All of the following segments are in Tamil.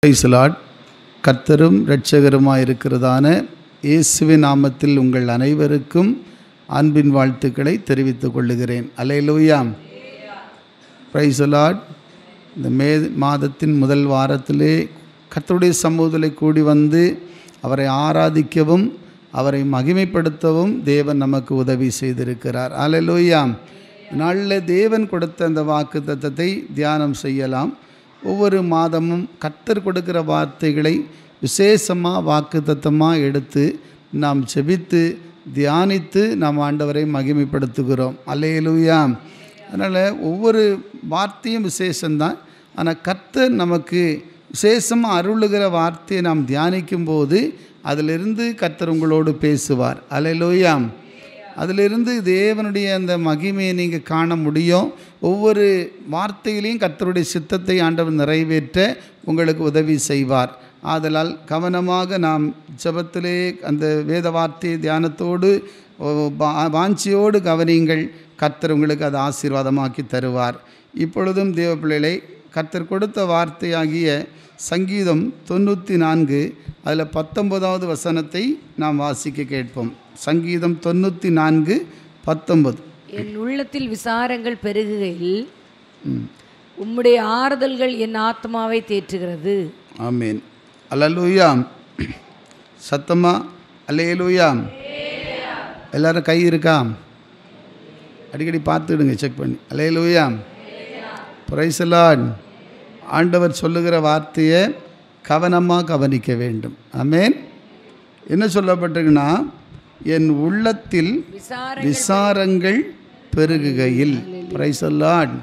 Price the Lord. கர்த்தரும் இரட்சகருமாயிருக்கிறதான இயேசுவின் நாமத்தில் உங்கள் அனைவருக்கும் அன்பின் வாழ்த்துக்களை தெரிவித்துக் கொள்ளுகிறேன். அல்லேலூயா. Praise the lord. இந்த மாதத்தின் முதல் வாரத்திலே கர்த்தருடைய சமூகத்திலே கூடி வந்து அவரை ஆராதிக்கவும் அவரை மகிமைப்படுத்தவும் தேவன் நமக்கு உதவி செய்திருக்கிறார். அல்லேலூயா. நாளில் தேவன் கொடுத்த அந்த வாக்குத்தத்தத்தை தியானம் செய்யலாம். ஒவ்வொரு மாதமும் கர்த்தர் கொடுக்கிற வார்த்தைகளை விசேஷமாக வாக்குத்தத்தமாக எடுத்து நாம் ஜெபித்து தியானித்து நாம் ஆண்டவரை மகிமைப்படுத்துகிறோம். அல்லேலூயா. அதனால் ஒவ்வொரு வார்த்தையும் விசேஷந்தான். ஆனால் கர்த்தர் நமக்கு விசேஷமாக அருளுகிற வார்த்தையை நாம் தியானிக்கும் போது அதிலிருந்து கர்த்தர் உங்களோடு பேசுவார். அல்லேலூயா. அதிலிருந்து தேவனுடைய அந்த மகிமையை நீங்கள் காண முடியும். ஒவ்வொரு வார்த்தையிலையும் கர்த்தருடைய சித்தத்தை ஆண்டவர் நிறைவேற்ற உங்களுக்கு உதவி செய்வார். ஆதலால் கவனமாக நாம் ஜெபத்திலே அந்த வேத வார்த்தையை தியானத்தோடு வாஞ்சியோடு கவனியுங்கள். கர்த்தர் உங்களுக்கு அதை ஆசீர்வாதமாக்கி தருவார். இப்பொழுதும் தேவ பிள்ளைகளை கர்த்தர் கொடுத்த வார்த்தையாகிய சங்கீதம் 94 அதில் 19வது வசனத்தை நாம் வாசிக்க கேட்போம். சங்கீதம் 94:19. என் உள்ளத்தில் விசாரங்கள் பெருகுகையில் உம்முடைய ஆறுதல்கள் என் ஆத்மாவை தேற்றுகிறது. ஆமீன். அல்லேலூயா. சத்தமா அல்லேலூயா. எல்லாரும் கை இருக்கா? அடிக்கடி பார்த்துடுங்க, செக் பண்ணி. அல்லேலூயா. Praise the lord. ஆண்டவர் சொல்லுகிற வார்த்தையை கவனமாக கவனிக்க வேண்டும். ஆமேன். என்ன சொல்லப்பட்டிருக்குன்னா, என் உள்ளத்தில் விசாரங்கள் பெருகுகையில். Price the Lord.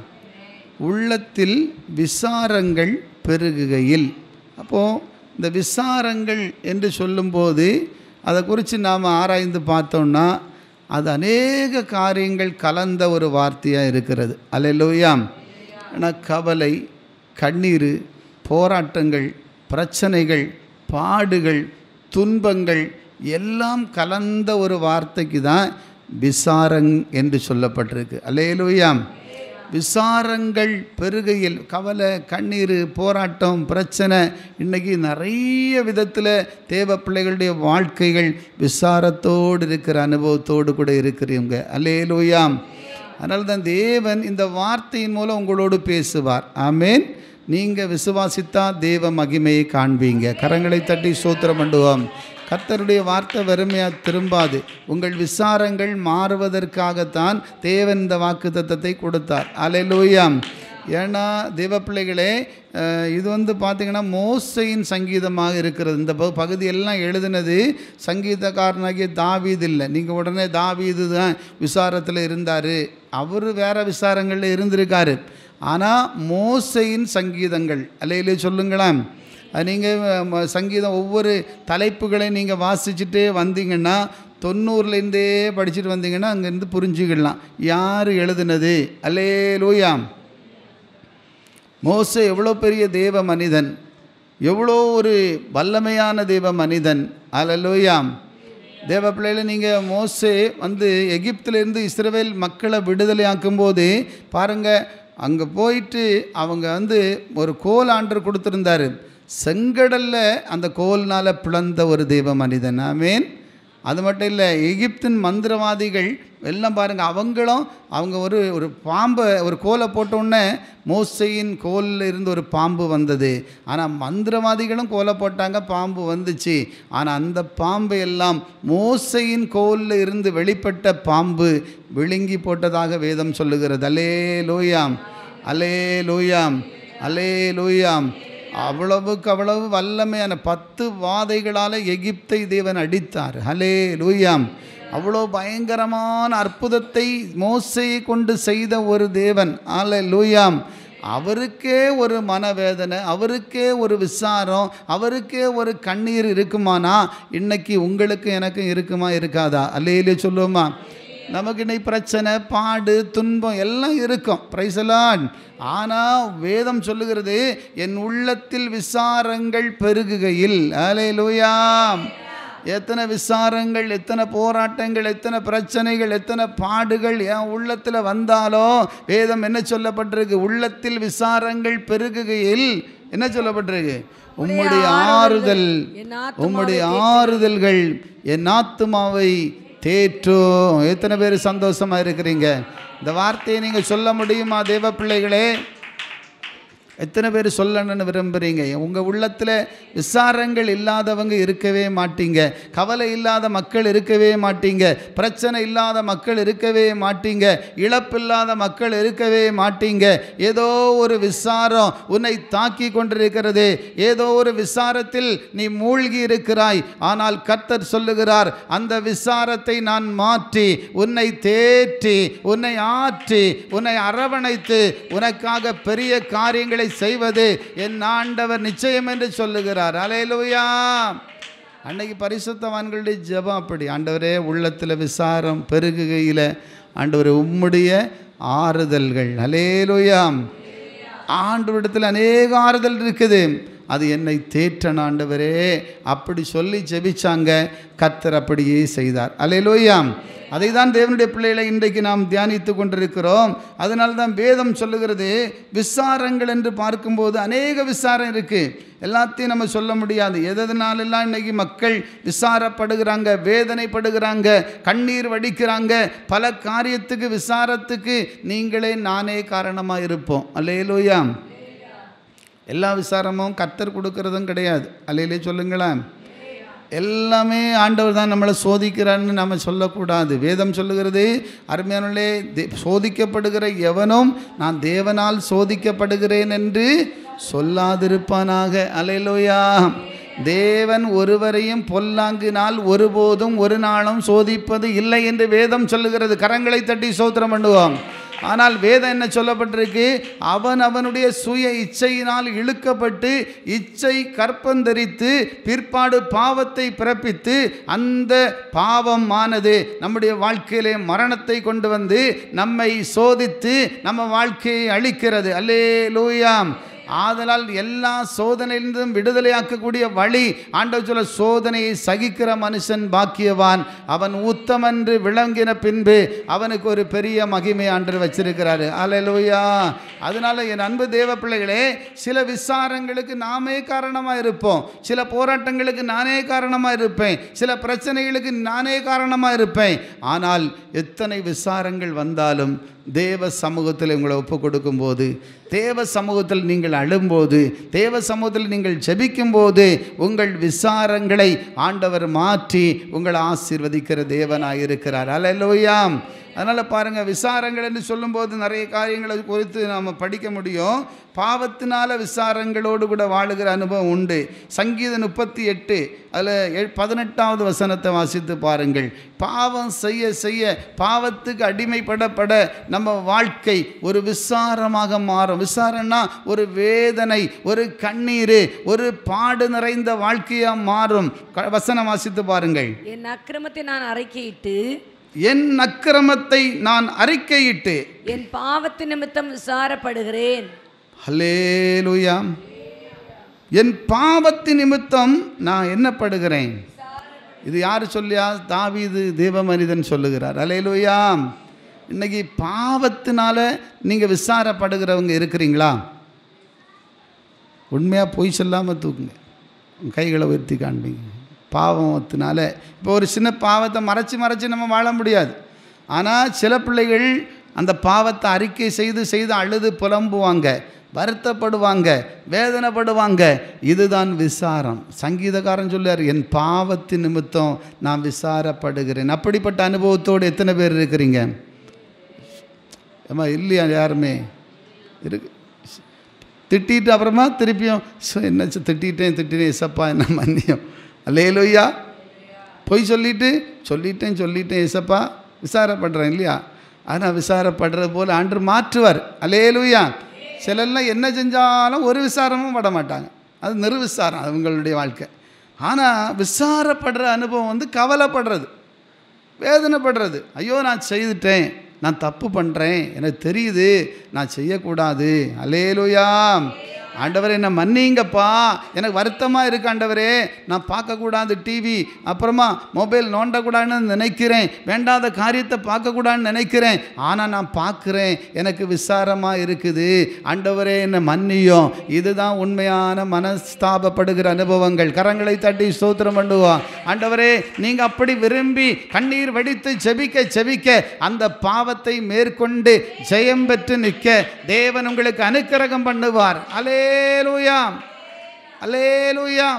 உள்ளத்தில் விசாரங்கள் பெருகுகையில். அப்போது இந்த விசாரங்கள் என்று சொல்லும்போது அதை குறித்து நாம் ஆராய்ந்து பார்த்தோம்னா அது அநேக காரியங்கள் கலந்த ஒரு வார்த்தையாக இருக்கிறது. அல்லேலூயா. ஆனால் கவலை, கண்ணீர், போராட்டங்கள், பிரச்சனைகள், பாடுகள், துன்பங்கள் எல்லாம் கலந்த ஒரு வார்த்தைக்கு தான் விசாரங் என்று சொல்லப்பட்டிருக்கு. அல்லேலூயா. விசாரங்கள் பெருகையில் கவலை, கண்ணீர், போராட்டம், பிரச்சனை, இன்றைக்கி நிறைய விதத்தில் தேவ பிள்ளைகளுடைய வாழ்க்கைகள் விசாரத்தோடு இருக்கிற அனுபவத்தோடு கூட இருக்கிறவங்க. அல்லேலூயா. அதனால தான் தேவன் இந்த வார்த்தையின் மூலம் உங்களோடு பேசுவார். ஆமேன். நீங்கள் விசுவாசித்தா தேவ மகிமையை காண்பீங்க. கரங்களை தட்டி ஸ்தோத்திரம் பண்ணுவோம். கர்த்தருடைய வார்த்தை வெறுமையாக திரும்பாது. உங்கள் விசாரங்கள் மாறுவதற்காகத்தான் தேவன் இந்த வாக்குத்தத்தத்தை கொடுத்தார். அல்லேலூயா. ஏன்னா தேவ பிள்ளைகளே, இது பார்த்திங்கன்னா மோசையின் சங்கீதமாக இருக்கிறது. இந்த பகுதியெல்லாம் எழுதினது சங்கீதக்காரனாகிய தாவீது இல்லை. நீங்கள் உடனே தாவீது தான் விசாரத்தில் இருந்தார், அவர் வேறு விசாரங்களில் இருந்திருக்காரு. ஆனால் மோசையின் சங்கீதங்கள், அல்லேலூயா சொல்லுங்களேன். நீங்கள் சங்கீதம் ஒவ்வொரு தலைப்புகளையும் நீங்கள் வாசிச்சுட்டே வந்தீங்கன்னா 90லேருந்தே படிச்சுட்டு வந்தீங்கன்னா அங்கேருந்து புரிஞ்சுக்கிடலாம் யார் எழுதுனது. அல்லேலூயா. மோசே எவ்வளோ பெரிய தேவ மனிதன், எவ்வளோ ஒரு வல்லமையான தேவ மனிதன். அல்லேலூயா. தேவ பிள்ளைகளை நீங்கள் மோசே எகிப்திலேருந்து இஸ்ரவேல் மக்களை விடுதலை ஆக்கும்போது பாருங்கள், அங்கே போயிட்டு அவங்க ஒரு கோல் ஆண்டர் கொடுத்துருந்தாரு. செங்கடலில் அந்த கோல்னால் பிளந்த ஒரு தெய்வ மனிதன். ஆமேன். அது மட்டும் இல்லை, எகிப்தின் மந்திரவாதிகள் எல்லாம் பாருங்கள், அவங்க ஒரு பாம்பை ஒரு கோலை போட்டோன்னே மோசையின் கோலில் இருந்து ஒரு பாம்பு வந்தது. ஆனால் மந்திரவாதிகளும் கோலை போட்டாங்க, பாம்பு வந்துச்சு. ஆனால் அந்த பாம்பை எல்லாம் மோசையின் கோலில் இருந்து வெளிப்பட்ட பாம்பு விழுங்கி போட்டதாக வேதம் சொல்லுகிறது. அல்லேலூயா. அல்லேலூயா. அல்லேலூயா. அவ்வளவுக்கு அவ்வளவு வல்லமையான 10 வாதைகளால் எகிப்தை தேவன் அடித்தார். அல்லேலூயா. அவ்வளோ பயங்கரமான அற்புதத்தை மோசையை கொண்டு செய்த ஒரு தேவன். அல்லேலூயா. அவருக்கே ஒரு மனவேதனை, அவருக்கே ஒரு விசாரம், அவருக்கே ஒரு கண்ணீர் இருக்குமானா இன்னைக்கு உங்களுக்கு எனக்கும் இருக்குமா இருக்காதா? அல்லேலூயா சொல்லுவோமா? நமக்கு இன்னைக்கு பிரச்சனை, பாடு, துன்பம் எல்லாம் இருக்கும். Price the Lord. ஆனால் வேதம் சொல்லுகிறது, என் உள்ளத்தில் விசாரங்கள் பெருகுகையில். அல்லேலூயா. எத்தனை விசாரங்கள், எத்தனை போராட்டங்கள், எத்தனை பிரச்சனைகள், எத்தனை பாடுகள் என் உள்ளத்தில் வந்தாலும் வேதம் என்ன சொல்லப்பட்டிருக்கு? உள்ளத்தில் விசாரங்கள் பெருகுகையில் என்ன சொல்லப்பட்டிருக்கு? உம்முடைய ஆறுதல், உம்முடைய ஆறுதல்கள் என் ஆத்துமாவை தேற்றும். எத்தனை பேர் சந்தோஷமா இருக்கிறீங்க? இந்த வார்த்தையை நீங்கள் சொல்ல முடியுமா தேவ பிள்ளைகளே? எத்தனை பேர் சொல்லணும்னு விரும்புகிறீங்க? உங்கள் உள்ளத்தில் விசாரங்கள் இல்லாதவங்க இருக்கவே மாட்டீங்க. கவலை இல்லாத மக்கள் இருக்கவே மாட்டீங்க. பிரச்சனை இல்லாத மக்கள் இருக்கவே மாட்டீங்க. இழப்பில்லாத மக்கள் இருக்கவே மாட்டீங்க. ஏதோ ஒரு விசாரம் உன்னை தாக்கி கொண்டிருக்கிறது. ஏதோ ஒரு விசாரத்தில் நீ மூழ்கி இருக்கிறாய். ஆனால் கர்த்தர் சொல்லுகிறார், அந்த விசாரத்தை நான் மாற்றி உன்னை தேற்றி உன்னை ஆற்றி உன்னை அரவணைத்து உனக்காக பெரிய காரியங்களை செய்வது என் ஆண்டவர் நிச்சயம் என்று சொல்லுகிறார். அல்லேலூயா. அன்னைக்கு பரிசுத்தவான்களுடைய ஜெபம் அப்படி, ஆண்டவரே உள்ளத்தில் விசாரம் பெருகுகையில் ஆண்டவரே உம்முடைய ஆறுதல்கள். அல்லேலூயா. ஆண்டவரிடத்தில் அநேக ஆறுதல் இருக்குது, அது என்னை தேற்றன ஆண்டவரே. அப்படி சொல்லி ஜெபிச்சாங்க. கர்த்தர் அப்படியே செய்தார். அல்லேலூயா. அதை தான் தேவனுடைய பிள்ளைகளை இன்றைக்கு நாம் தியானித்து கொண்டிருக்கிறோம். அதனால தான் வேதம் சொல்லுகிறது, விசாரங்கள் என்று பார்க்கும்போது அநேக விசாரம் இருக்குது. எல்லாத்தையும் நம்ம சொல்ல முடியாது. எதனாலெல்லாம் இன்றைக்கி மக்கள் விசாரப்படுகிறாங்க, வேதனைப்படுகிறாங்க, கண்ணீர் வடிக்கிறாங்க. பல காரியத்துக்கு விசாரத்துக்கு நீங்களே நானே காரணமாக இருப்போம். அல்லேலூயா. எல்லா விசாரமும் கர்த்தர் கொடுக்கறதும் கிடையாது. அல்லேலே சொல்லுங்களேன். எல்லாமே ஆண்டவர் தான் நம்மளை சோதிக்கிறான்னு நம்ம சொல்லக்கூடாது. வேதம் சொல்லுகிறது, அருமையானே, சோதிக்கப்படுகிற எவனும் நான் தேவனால் சோதிக்கப்படுகிறேன் என்று சொல்லாதிருப்பானாக. அல்லேலூயா. தேவன் ஒருவரையும் பொல்லாங்கினால் ஒருபோதும் ஒரு நாளும் சோதிப்பது இல்லை என்று வேதம் சொல்லுகிறது. கரங்களை தட்டி ஸ்தோத்திரம் பண்ணுவோம். ஆனால் வேதம் என்ன சொல்லப்பட்டிருக்கு? அவனுடைய சுய இச்சையினால் இழுக்கப்பட்டு இச்சை கற்பந்தரித்து பிற்பாடு பாவத்தை பிறப்பித்து அந்த பாவமானது நம்முடைய வாழ்க்கையிலே மரணத்தை கொண்டு வந்து நம்மை சோதித்து நம்ம வாழ்க்கையை அழிக்கிறது. அல்லேலூயா. ஆதலால் எல்லா சோதனையிலிருந்தும் விடுதலையாக்கக்கூடிய வழி ஆண்டவர் சொல்ல, சோதனையை சகிக்கிற மனுஷன் பாக்கியவான், அவன் உத்தமன்று விளங்கின பின்பு அவனுக்கு ஒரு பெரிய மகிமை ஆண்டவர் வச்சிருக்கிறாரு. அல்லேலூயா. அதனால என் அன்பு தேவ பிள்ளைகளே, சில விசாரங்களுக்கு நாமே காரணமாக இருப்போம். சில போராட்டங்களுக்கு நானே காரணமாக இருப்பேன். சில பிரச்சனைகளுக்கு நானே காரணமாக இருப்பேன். ஆனால் எத்தனை விசாரங்கள் வந்தாலும் தேவ சமூகத்தில் உங்களை ஒப்பு கொடுக்கும்போது, தேவ சமூகத்தில் நீங்கள் அழும்போது, தேவ சமூகத்தில் நீங்கள் ஜெபிக்கும்போது உங்கள் விசாரங்களை ஆண்டவர் மாற்றி உங்களை ஆசீர்வதிக்கிற தேவனாக இருக்கிறார். அல்லேலூயா. அதனால் பாருங்கள், விசாரங்கள் என்று சொல்லும்போது நிறைய காரியங்களை குறித்து நாம் படிக்க முடியும். பாவத்தினால விசாரங்களோடு கூட வாழுகிற அனுபவம் உண்டு. சங்கீதம் 38 அதில் 18வது வசனத்தை வாசித்து பாருங்கள். பாவம் செய்ய செய்ய, பாவத்துக்கு அடிமைப்படப்பட நம்ம வாழ்க்கை ஒரு விசாரமாக மாறும். விசாரம்னா ஒரு வேதனை, ஒரு கண்ணீர், ஒரு பாடு நிறைந்த வாழ்க்கையாக மாறும். வசனம் வாசித்து பாருங்கள். என் அக்கிரமத்தை நான் அறிக்கையிட்டு, என் அக்கிரமத்தை நான் அறிக்கையிட்டு என் பாவத்து நிமித்தம் விசாரப்படுகிறேன். அல்லேலூயா. என் பாவத்து நிமித்தம் நான் என்னப்படுகிறேன். இது யார் சொல்லியா? தாவீது தேவ மனிதன் சொல்லுகிறார். அல்லேலூயா. இன்னைக்கு பாவத்தினால நீங்கள் விசாரப்படுகிறவங்க இருக்கிறீங்களா? உண்மையாக பொய் சொல்லாமல் தூக்குங்க, கைகளை உயர்த்தி காண்பீங்க. பாவத்தினால இப்போ ஒரு சின்ன பாவத்தை மறைச்சி நம்ம வாழ முடியாது. ஆனால் சில பிள்ளைகள் அந்த பாவத்தை அறிக்கை செய்து அழுது புலம்புவாங்க, வருத்தப்படுவாங்க, வேதனைப்படுவாங்க. இதுதான் விசாரம். சங்கீதக்காரன் சொல்லுவார், என் பாவத்தின் நிமித்தம் நான் விசாரப்படுகிறேன். அப்படிப்பட்ட அனுபவத்தோடு எத்தனை பேர் இருக்கிறீங்க? ஏமா இல்லையா? யாருமே இருக்கு. திட்டிட்டு அப்புறமா திருப்பியும் என்ன திட்டிட்டேன் இசப்பா என்ன மன்னியம். அல்லேலூயா. பொய் சொல்லிட்டேன் இசப்பா விசாரப்படுறேன் இல்லையா? ஆனால் விசாரப்படுறது போல் ஆண்டவர் மாற்றுவார். அல்லேலூயா. சிலர்லாம் என்ன செஞ்சாலும் ஒரு விசாரமும் பட மாட்டாங்க. அது நிர்விசாரம் அவங்களுடைய வாழ்க்கை. ஆனால் விசாரப்படுற அனுபவம் கவலைப்படுறது, வேதனைப்படுறது. ஐயோ நான் செய்துட்டேன், நான் தப்பு பண்ணுறேன், எனக்கு தெரியுது, நான் செய்யக்கூடாது. அல்லேலூயா. ஆண்டவரே என்னை மன்னிங்கப்பா, எனக்கு வருத்தமாக இருக்கு ஆண்டவரே, நான் பார்க்கக்கூடாது டிவி, அப்புறமா மொபைல் நோண்டக்கூடாதுன்னு நினைக்கிறேன், வேண்டாத காரியத்தை பார்க்கக்கூடாதுன்னு நினைக்கிறேன், ஆனால் நான் பார்க்குறேன், எனக்கு விசாரமாக இருக்குது, ஆண்டவரே என்னை மன்னியும். இதுதான் உண்மையான மனஸ்தாபப்படுகிற அனுபவங்கள். கரங்களை தட்டி ஸ்தோத்திரம் பண்ணுவோம். ஆண்டவரே நீங்கள் அப்படி விரும்பி கண்ணீர் வடித்து ஜெபிக்க ஜெபிக்க அந்த பாவத்தை மேற்கொண்டு ஜெயம் பெற்று நிற்க தேவன் உங்களுக்கு அனுக்கிரகம் பண்ணுவார். அல்லேலூயா, அல்லேலூயா.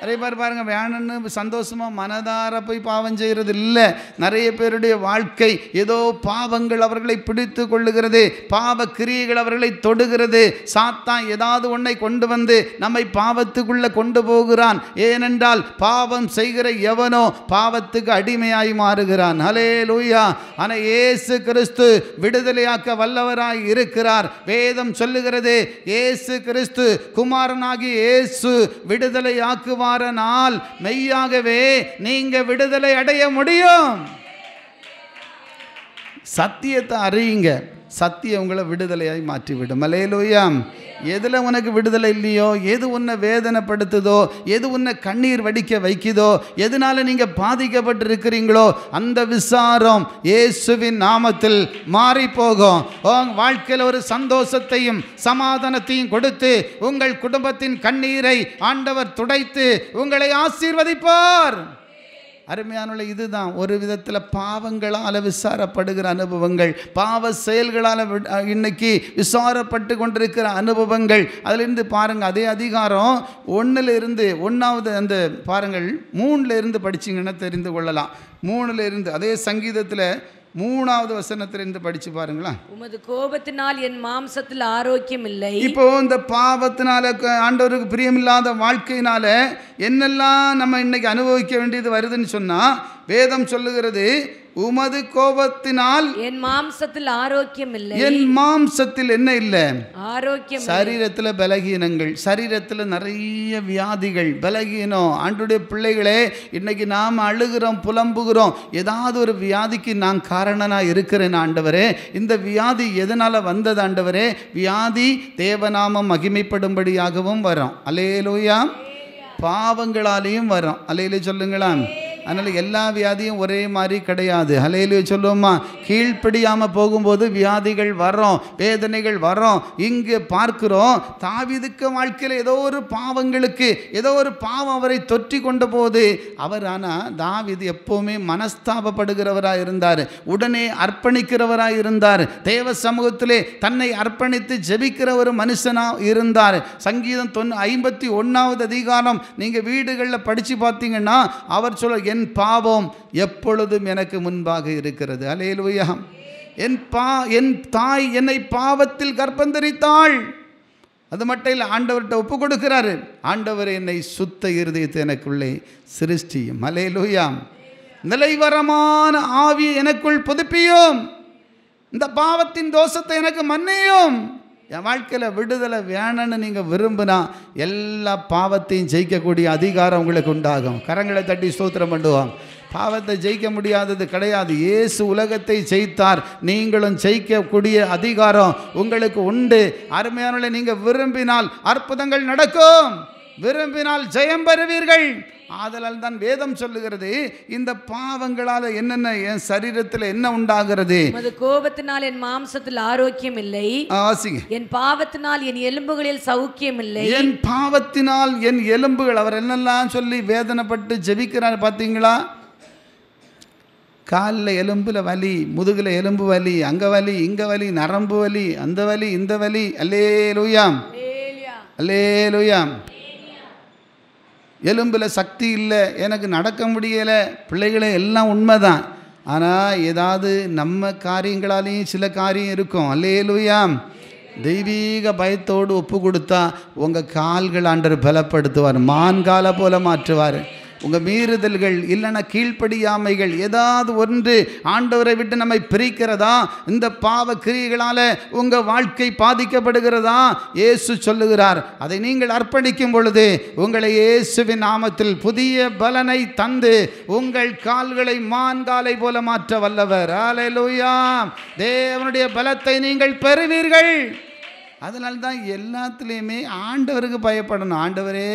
அதே மாதிரி பாருங்கள், வேணும்னு சந்தோஷமாக மனதார போய் பாவம் செய்கிறது இல்லை. நிறைய பேருடைய வாழ்க்கை ஏதோ பாவங்கள் அவர்களை பிடித்து கொள்ளுகிறது, பாவ கிரியைகள் அவர்களை தொடுகிறது. சாத்தான் ஏதாவது ஒன்றை கொண்டு வந்து நம்மை பாவத்துக்குள்ளே கொண்டு போகிறான். ஏனென்றால் பாவம் செய்கிற எவனோ பாவத்துக்கு அடிமையாய் மாறுகிறான். ஹல்லேலூயா. ஆனால் இயேசு கிறிஸ்து விடுதலையாக்க வல்லவராய் இருக்கிறார். வேதம் சொல்லுகிறது, இயேசு கிறிஸ்து குமாரனாகி இயேசு விடுதலையாக்குவார். நாள் மெய்யாகவே நீங்க விடுதலை அடைய முடியும். சத்தியத்தை அறியுங்க, சத்தியம் உங்களை விடுதலையாய் மாற்றிவிடும். அல்லேலூயா. எதில் உனக்கு விடுதலை இல்லையோ, எது உன்னை வேதனைப்படுத்துதோ, எது உன்னை கண்ணீர் வடிக்க வைக்குதோ, எதனால நீங்கள் பாதிக்கப்பட்டிருக்கிறீங்களோ அந்த விசாரம் இயேசுவின் நாமத்தில் மாறி போகும். வாழ்க்கையில் ஒரு சந்தோஷத்தையும் சமாதானத்தையும் கொடுத்து உங்கள் குடும்பத்தின் கண்ணீரை ஆண்டவர் துடைத்து உங்களை ஆசீர்வதிப்பார். அருமையானுள்ள இதுதான் ஒரு விதத்தில் பாவங்களால் விசாரப்படுகிற அனுபவங்கள், பாவ செயல்களால் இன்னைக்கு விசாரப்பட்டு கொண்டிருக்கிற அனுபவங்கள். அதிலிருந்து பாருங்கள், அதே அதிகாரம் 1 அந்த பாருங்கள் 3 படிச்சிங்கன்னா தெரிந்து கொள்ளலாம். 3 அதே சங்கீதத்தில் 3வது வசனத்திலிருந்து படிச்சு பாருங்களா. உமது கோபத்தினால் என் மாம்சத்தில் ஆரோக்கியம் இல்லை. இப்போ இந்த பாவத்தினால ஆண்டவருக்கு பிரியமில்லாத வாழ்க்கையினால என்னெல்லாம் நம்ம இன்னைக்கு அனுபவிக்க வேண்டியது வருதுன்னு சொன்னா வேதம் சொல்லுகிறது, உமது கோபத்தினால் என் மாம்சத்தில் ஆரோக்கியம் இல்லை. என் மாம்சத்தில் என்ன இல்லை? ஆரோக்கியம். சரீரத்தில் பலகீனங்கள், சரீரத்தில் நிறைய வியாதிகள், பலகீனம். ஆண்டவருடைய பிள்ளைகளே, இன்னைக்கு நாம் அழுகிறோம், புலம்புகிறோம், ஏதாவது ஒரு வியாதிக்கு நான் காரணனாக இருக்கிறேன் ஆண்டவரே. இந்த வியாதி எதனால் வந்தது ஆண்டவரே? வியாதி தேவநாமம் மகிமைப்படும்படியாகவும் வரும். அல்லேலூயா. பாவங்களாலேயும் வரும். அல்லேலூயா சொல்லுங்களா. அதனால் எல்லா வியாதியும் ஒரே மாதிரி கிடையாது. ஹல்லேலூயா சொல்லுவோமா. கீழ்ப்படியாமல் போகும்போது வியாதிகள் வரும், வேதனைகள் வரும். இங்கே பார்க்கிறோம், தாவீதுக்கு வாழ்க்கையில் ஏதோ ஒரு பாவங்களுக்கு ஏதோ ஒரு பாவம் அவரை தொற்றி கொண்ட போது அவர், ஆனால் தாவீது எப்போவுமே மனஸ்தாபப்படுகிறவராக இருந்தார், உடனே அர்ப்பணிக்கிறவராக இருந்தார், தேவ சமூகத்திலே தன்னை அர்ப்பணித்து ஜெபிக்கிற ஒரு மனுஷனாக இருந்தார். சங்கீதம் 51வது அதிகாரம் நீங்கள் வீடுகளில் படித்து பார்த்தீங்கன்னா அவர் சொல்ல, என் பாவம் எப்பொழுதும் எனக்கு முன்பாக இருக்கிறது. அல்லேலூயா. என் தாய் என்னை பாவத்தில் கர்ப்பந்தரித்தாள். அது மட்டும் இல்லை, ஆண்டவர்கிட்ட ஒப்பு கொடுக்கிறாரு. ஆண்டவர் என்னை சுத்த இருதயத்தை எனக்குள்ளே சிருஷ்டியும். அல்லேலூயா. நிலைவரமான ஆவியை எனக்குள் புதுப்பியும், இந்த பாவத்தின் தோஷத்தை எனக்கு மன்னியும். என் வாழ்க்கையில் விடுதலை வேணும்னு நீங்கள் விரும்பினா எல்லா பாவத்தையும் ஜெயிக்கக்கூடிய அதிகாரம் உங்களுக்கு உண்டாகும். கரங்களை தட்டி ஸ்தோத்திரம் பண்ணுவோம். பாவத்தை ஜெயிக்க முடியாதது கிடையாது. இயேசு உலகத்தை ஜெயித்தார், நீங்களும் ஜெயிக்கக்கூடிய அதிகாரம் உங்களுக்கு உண்டு. அருமையானவர்களே, நீங்கள் விரும்பினால் அற்புதங்கள் நடக்கும், விரும்பினால் ஜெயம் பெறுவீர்கள். ஆதலால் தான் வேதம் சொல்லுகிறது, இந்த பாவங்களால் என்னென்ன என் சரீரத்தில் என்ன உண்டாகிறது? உமது கோபத்தினால் என் மாம்சத்தில் ஆரோக்கியம் இல்லை. என் பாவத்தினால் என் எலும்புகளில் சௌக்கியம் இல்லை. என் பாவத்தினால் என் எலும்புகள், அவர் என்னெல்லாம் சொல்லி வேதனைப்பட்டு ஜெபிக்கிறார் பார்த்தீங்களா? காலில் எலும்பில் வலி, முதுகில் எலும்பு வலி, அங்கே வலி, இங்கே வலி, நரம்பு வலி, அந்த வலி, இந்த வலி. அல்லேலூயா, அல்லேலூயா. எலும்பில் சக்தி இல்லை, எனக்கு நடக்க முடியலை, பிள்ளைகளே எல்லாம் உண்மைதான். ஆனால் ஏதாவது நம்ம காரியங்களாலேயும் சில காரியம் இருக்கும். அல்லேலூயா. தெய்வீக பயத்தோடு ஒப்பு கொடுத்தா உங்கள் கால்கள் ஆண்டவர் பலப்படுத்துவார், மான்காலை போல மாற்றுவார். உங்கள் மீறுதல்கள் இல்லைன்னா கீழ்ப்படியாமைகள் ஏதாவது ஒன்று ஆண்டவரை விட்டு நம்மை பிரிக்கிறதா, இந்த பாவ கிரியைகளால் உங்கள் வாழ்க்கை பாதிக்கப்படுகிறதா, இயேசு சொல்லுகிறார், அதை நீங்கள் அர்ப்பணிக்கும் பொழுது உங்களை இயேசுவின் நாமத்தில் புதிய பலனை தந்து உங்கள் கால்களை மான்காலை போல மாற்ற வல்லவர். அல்லேலூயா. தேவனுடைய பலத்தை நீங்கள் பெறுவீர்கள். அதனால தான் எல்லாத்துலேயுமே ஆண்டவருக்கு பயப்படணும். ஆண்டவரே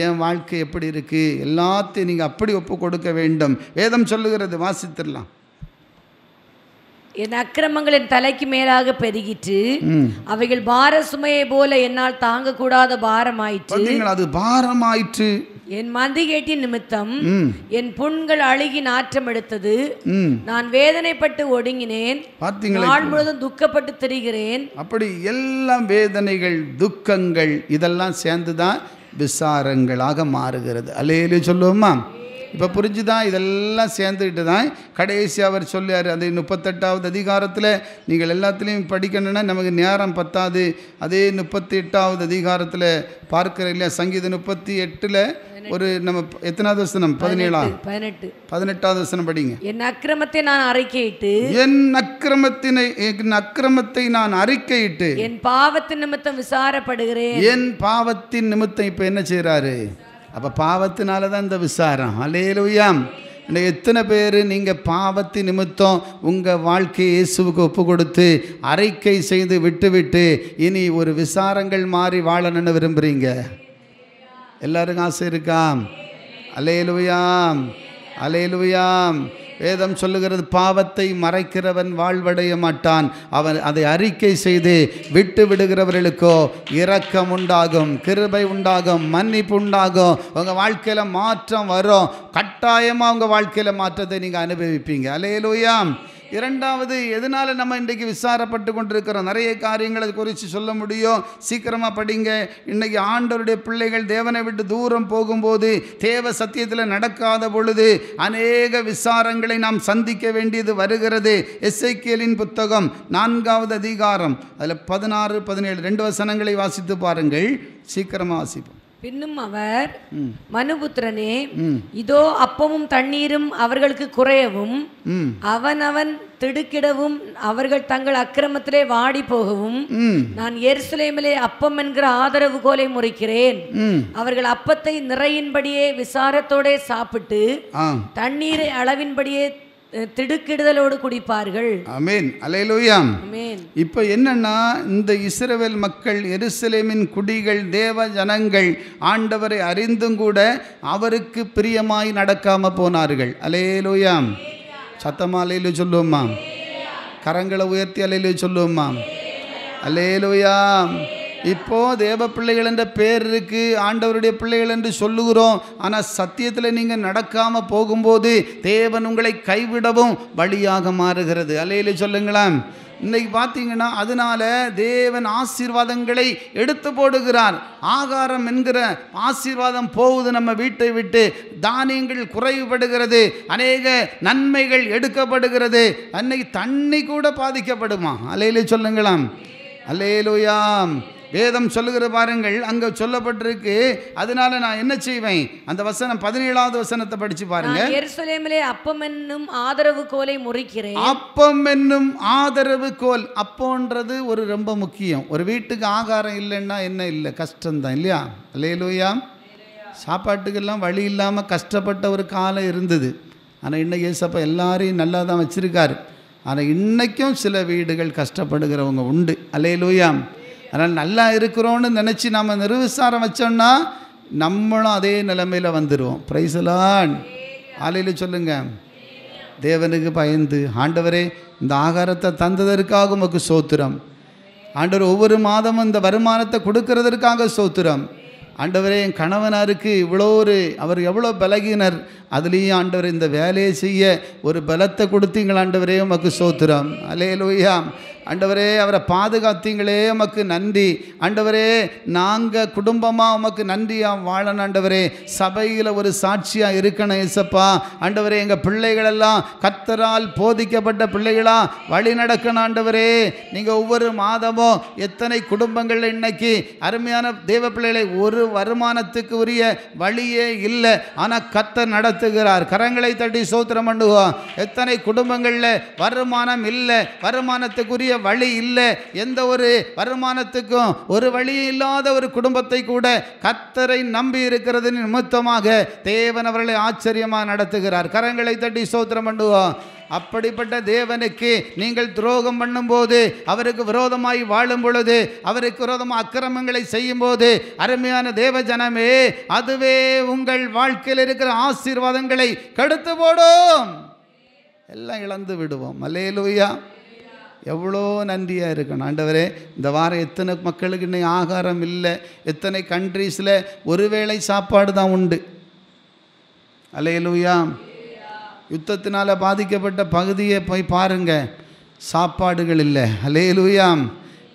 என் வாழ்க்கை எப்படி இருக்குது, எல்லாத்தையும் நீங்கள் அப்படி ஒப்பு கொடுக்க வேண்டும். வேதம் சொல்லுகிறது, வாசித்திடலாம். என் அக்கிரமங்கள் என் தலைக்கு மேலாக பெருகிட்டு அவைகள் பார சுமையை போல என்னால் தாங்கக்கூடாத பாரமாயிற்று. அது பாரமாயிற்று. என் மந்திகேட்டின் நிமித்தம் என் புண்கள் அழுகி நாற்றம் எடுத்தது. நான் வேதனைப்பட்டு ஒடுங்கினேன், நாள் முழுவதும் துக்கப்பட்டு திரிகிறேன். அப்படி எல்லாம் வேதனைகள், துக்கங்கள் இதெல்லாம் சேர்ந்துதான் விசாரங்களாக மாறுகிறது. அல்லேலூயா சொல்லுவோமா? இப்போ புரிஞ்சுதான், இதெல்லாம் சேர்ந்துக்கிட்டு தான் கடைசி அவர் சொல்லியார். அது 38வது அதிகாரத்தில் நீங்கள் எல்லாத்துலேயும் படிக்கணுன்னா நமக்கு நேரம் பத்தாது. அதே 38வது அதிகாரத்தில் பார்க்குற இல்லையா, சங்கீதம் 38 ஒரு நம்ம எத்தனாவது வசனம்? 18வது வசனம் படிங்க. என் அக்கிரமத்தை நான் அறிக்கையிட்டு என் அக்கிரமத்தை நான் அறிக்கையிட்டு என் பாவத்தின் நிமித்தம் விசாரப்படுகிறேன். என் பாவத்தின் நிமித்தம் இப்போ என்ன செய்கிறாரு? அப்போ பாவத்தினால தான் இந்த விசாரம். அல்லேலூயா. எத்தனை பேர் நீங்கள் பாவத்தின் நிமித்தம் உங்கள் வாழ்க்கையை இயேசுவுக்கு ஒப்பு கொடுத்து அறிக்கை செய்து விட்டு இனி ஒரு விசாரங்கள் மாறி வாழணும்னு விரும்புகிறீங்க? எல்லாருக்கும் ஆசை இருக்கா? அல்லேலூயா, அல்லேலூயா. வேதம் சொல்லுகிறது, பாவத்தை மறைக்கிறவன் வாழ்வடைய மாட்டான், அவன் அதை அறிக்கை செய்து விட்டு விடுகிறவர்களுக்கோ இரக்கம் உண்டாகும், கிருபை உண்டாகும், மன்னிப்பு உண்டாகும். உங்கள் வாழ்க்கையில் மாற்றம் வரும். கட்டாயமாக உங்கள் வாழ்க்கையில் மாற்றத்தை நீங்கள் அனுபவிப்பீங்க. அல்லேலூயா. இரண்டாவது, எதனால் நம்ம இன்றைக்கு விசாரப்பட்டு கொண்டிருக்கிறோம்? நிறைய காரியங்களை குறித்து சொல்ல முடியும். சீக்கிரமாக படிங்க. இன்றைக்கி ஆண்டவருடைய பிள்ளைகள் தேவனை விட்டு தூரம் போகும்போது, தேவ சத்தியத்தில் நடக்காத பொழுது அநேக விசாரங்களை நாம் சந்திக்க வேண்டியது வருகிறது. எசேக்கியேலின் புத்தகம் 4வது அதிகாரம் அதில் 16, 17 2 வசனங்களை வாசித்து பாருங்கள். சீக்கிரமாக வாசிப்போம். பின்னும் அவர், மனுபுத்திரனே, இதோ அப்பமும் தண்ணீரும் அவர்களுக்கு குறையவும் அவனவன் திடுக்கிடவும் அவர்கள் தங்கள் அக்கிரமத்திலே வாடி போகவும் நான் எருசலேமிலே அப்பம் என்கிற ஆதரவு கோலை முறிக்கிறேன். அவர்கள் அப்பத்தை நிறையின்படியே விசாரத்தோட சாப்பிட்டு தண்ணீரை அளவின்படியே திடுக்கிடுதலோடு குடிப்பார்கள். ஆமென். அல்லேலூயா. ஆமென். இப்போ என்னன்னா, இந்த இஸ்ரவேல் மக்கள், எருசலேமின் குடிகள், தேவ ஜனங்கள் ஆண்டவரை அறிந்தும் கூட அவருக்கு பிரியமாய் நடக்காம போனார்கள். அல்லேலூயா. சத்தமா அல்லேலூயா சொல்லுவோமா? கரங்களை உயர்த்தி அல்லேலூயா சொல்லுவோமா? அல்லேலூயா. இப்போ தேவ பிள்ளைகள் என்ற பேர் இருக்கு, ஆண்டவருடைய பிள்ளைகள் என்று சொல்லுகிறோம். ஆனால் சத்தியத்தில் நீங்கள் நடக்காமல் போகும்போது தேவன் உங்களை கைவிடவும் வழியாக மாறுகிறது. அல்லேலூயா சொல்லுங்களேன். இன்றைக்கி பார்த்தீங்கன்னா, அதனால தேவன் ஆசீர்வாதங்களை எடுத்து போடுகிறார். ஆகாரம் என்கிற ஆசீர்வாதம் போகுது நம்ம வீட்டை விட்டு, தானியங்கள் குறைவுபடுகிறது, அநேக நன்மைகள் எடுக்கப்படுகிறது. அன்னைக்கு தண்ணி கூட பாதிக்கப்படுமா? அல்லேலூயா சொல்லுங்களாம். அல்லேலூயா. வேதம் சொல்லுகிற பாருங்கள், அங்கே சொல்லப்பட்டிருக்கு. அதனால நான் என்ன செய்வேன்? அந்த வசனம் 17வது வசனத்தை படிச்சு பாருங்க. எருசலேமிலே அப்பம் என்னும் ஆதரவு கோலை முறிக்கிறேன். அப்பம் என்னும் ஆதரவு கோல். அப்போன்றது ஒரு ரொம்ப முக்கியம். ஒரு வீட்டுக்கு ஆகாரம் இல்லைன்னா என்ன இல்லை, கஷ்டம்தான் இல்லையா? அல்லேலூயா. சாப்பாட்டுக்கெல்லாம் வழி இல்லாமல் கஷ்டப்பட்ட ஒரு காலம் இருந்தது. ஆனால் இன்னைக்கு ஏசப்பா எல்லாரையும் நல்லா தான் வச்சுருக்காரு. ஆனால் இன்றைக்கும் சில வீடுகள் கஷ்டப்படுகிறவங்க உண்டு. அல்லேலூயா. அதனால் நல்லா இருக்கிறோன்னு நினச்சி நாம் நிர்விசாரம் வச்சோம்னா நம்மளும் அதே நிலைமையில் வந்துடுவோம். Price the Lord. ஆலையில் சொல்லுங்கள். தேவனுக்கு பயந்து, ஆண்டவரே இந்த ஆகாரத்தை தந்ததற்காக உமக்கு ஸ்தோத்திரம். ஆண்டவர் ஒவ்வொரு மாதமும் இந்த வருமானத்தை கொடுக்கறதற்காக ஸ்தோத்திரம். ஆண்டவரே என் கணவனாருக்கு அவர் எவ்வளோ பலகீனர், அதுலேயும் ஆண்டவர் இந்த வேலையை செய்ய ஒரு பலத்தை கொடுத்தீங்கள். ஆண்டவரே உமக்கு ஸ்தோத்திரம். அல்லேலூயா. ஆண்டவரே அவரை பாதுகாத்தீங்களே, உமக்கு நன்றி. ஆண்டவரே நாங்கள் குடும்பமாக உமக்கு நன்றியாக வாழணும். ஆண்டவரே சபையில் ஒரு சாட்சியாக இருக்கணும் ஏசப்பா. ஆண்டவரே எங்கள் பிள்ளைகளெல்லாம் கர்த்தரால் போதிக்கப்பட்ட பிள்ளைகளாக வழி நடக்கணும். ஆண்டவரே நீங்கள் ஒவ்வொரு மாதமும் எத்தனை குடும்பங்களில் இன்னைக்கு அருமையான தேவ பிள்ளைகளை ஒரு வருமானத்துக்கு உரிய வழியே இல்லை, ஆனால் கர்த்தர் நடத்துகிறார். கரங்களை தட்டி ஸ்தோத்திரம் பண்ணுவோம். எத்தனை குடும்பங்களில் வருமானம் இல்லை, வருமானத்துக்குரிய வழி இல்லை, எந்த ஒரு வருமானத்துக்கும் ஒரு வழி இல்லாத ஒரு குடும்பத்தை கூட கர்த்தரை நம்பி இருக்கிறது நிமித்தமாக தேவன் அவர்களை ஆச்சரியமாக நடத்துகிறார். கரங்களை தட்டி ஸ்தோத்திரம் பண்ணுவோம். அப்படிப்பட்ட தேவனுக்கு நீங்கள் துரோகம் பண்ணும்போது, அவருக்கு விரோதமாய் வாழும் பொழுது, அவருக்கு விரோதமாக அக்கிரமங்களை செய்யும் போது, அருமையான தேவ ஜனமே, அதுவே உங்கள் வாழ்க்கையில் இருக்கிற ஆசீர்வாதங்களை கெடுத்து போடும். எல்லாம் இழந்து விடுவோம். அல்லேலூயா. எவ்வளோ நன்றியாக இருக்கணும். ஆண்டவரே, இந்த வாரம் எத்தனை மக்களுக்கு இன்னைக்கு ஆகாரம் இல்லை, எத்தனை கண்ட்ரீஸில் ஒருவேளை சாப்பாடு தான் உண்டு. அல்லேலூயா. யுத்தத்தினால் பாதிக்கப்பட்ட பகுதியை போய் பாருங்கள், சாப்பாடுகள் இல்லை. அல்லேலூயா.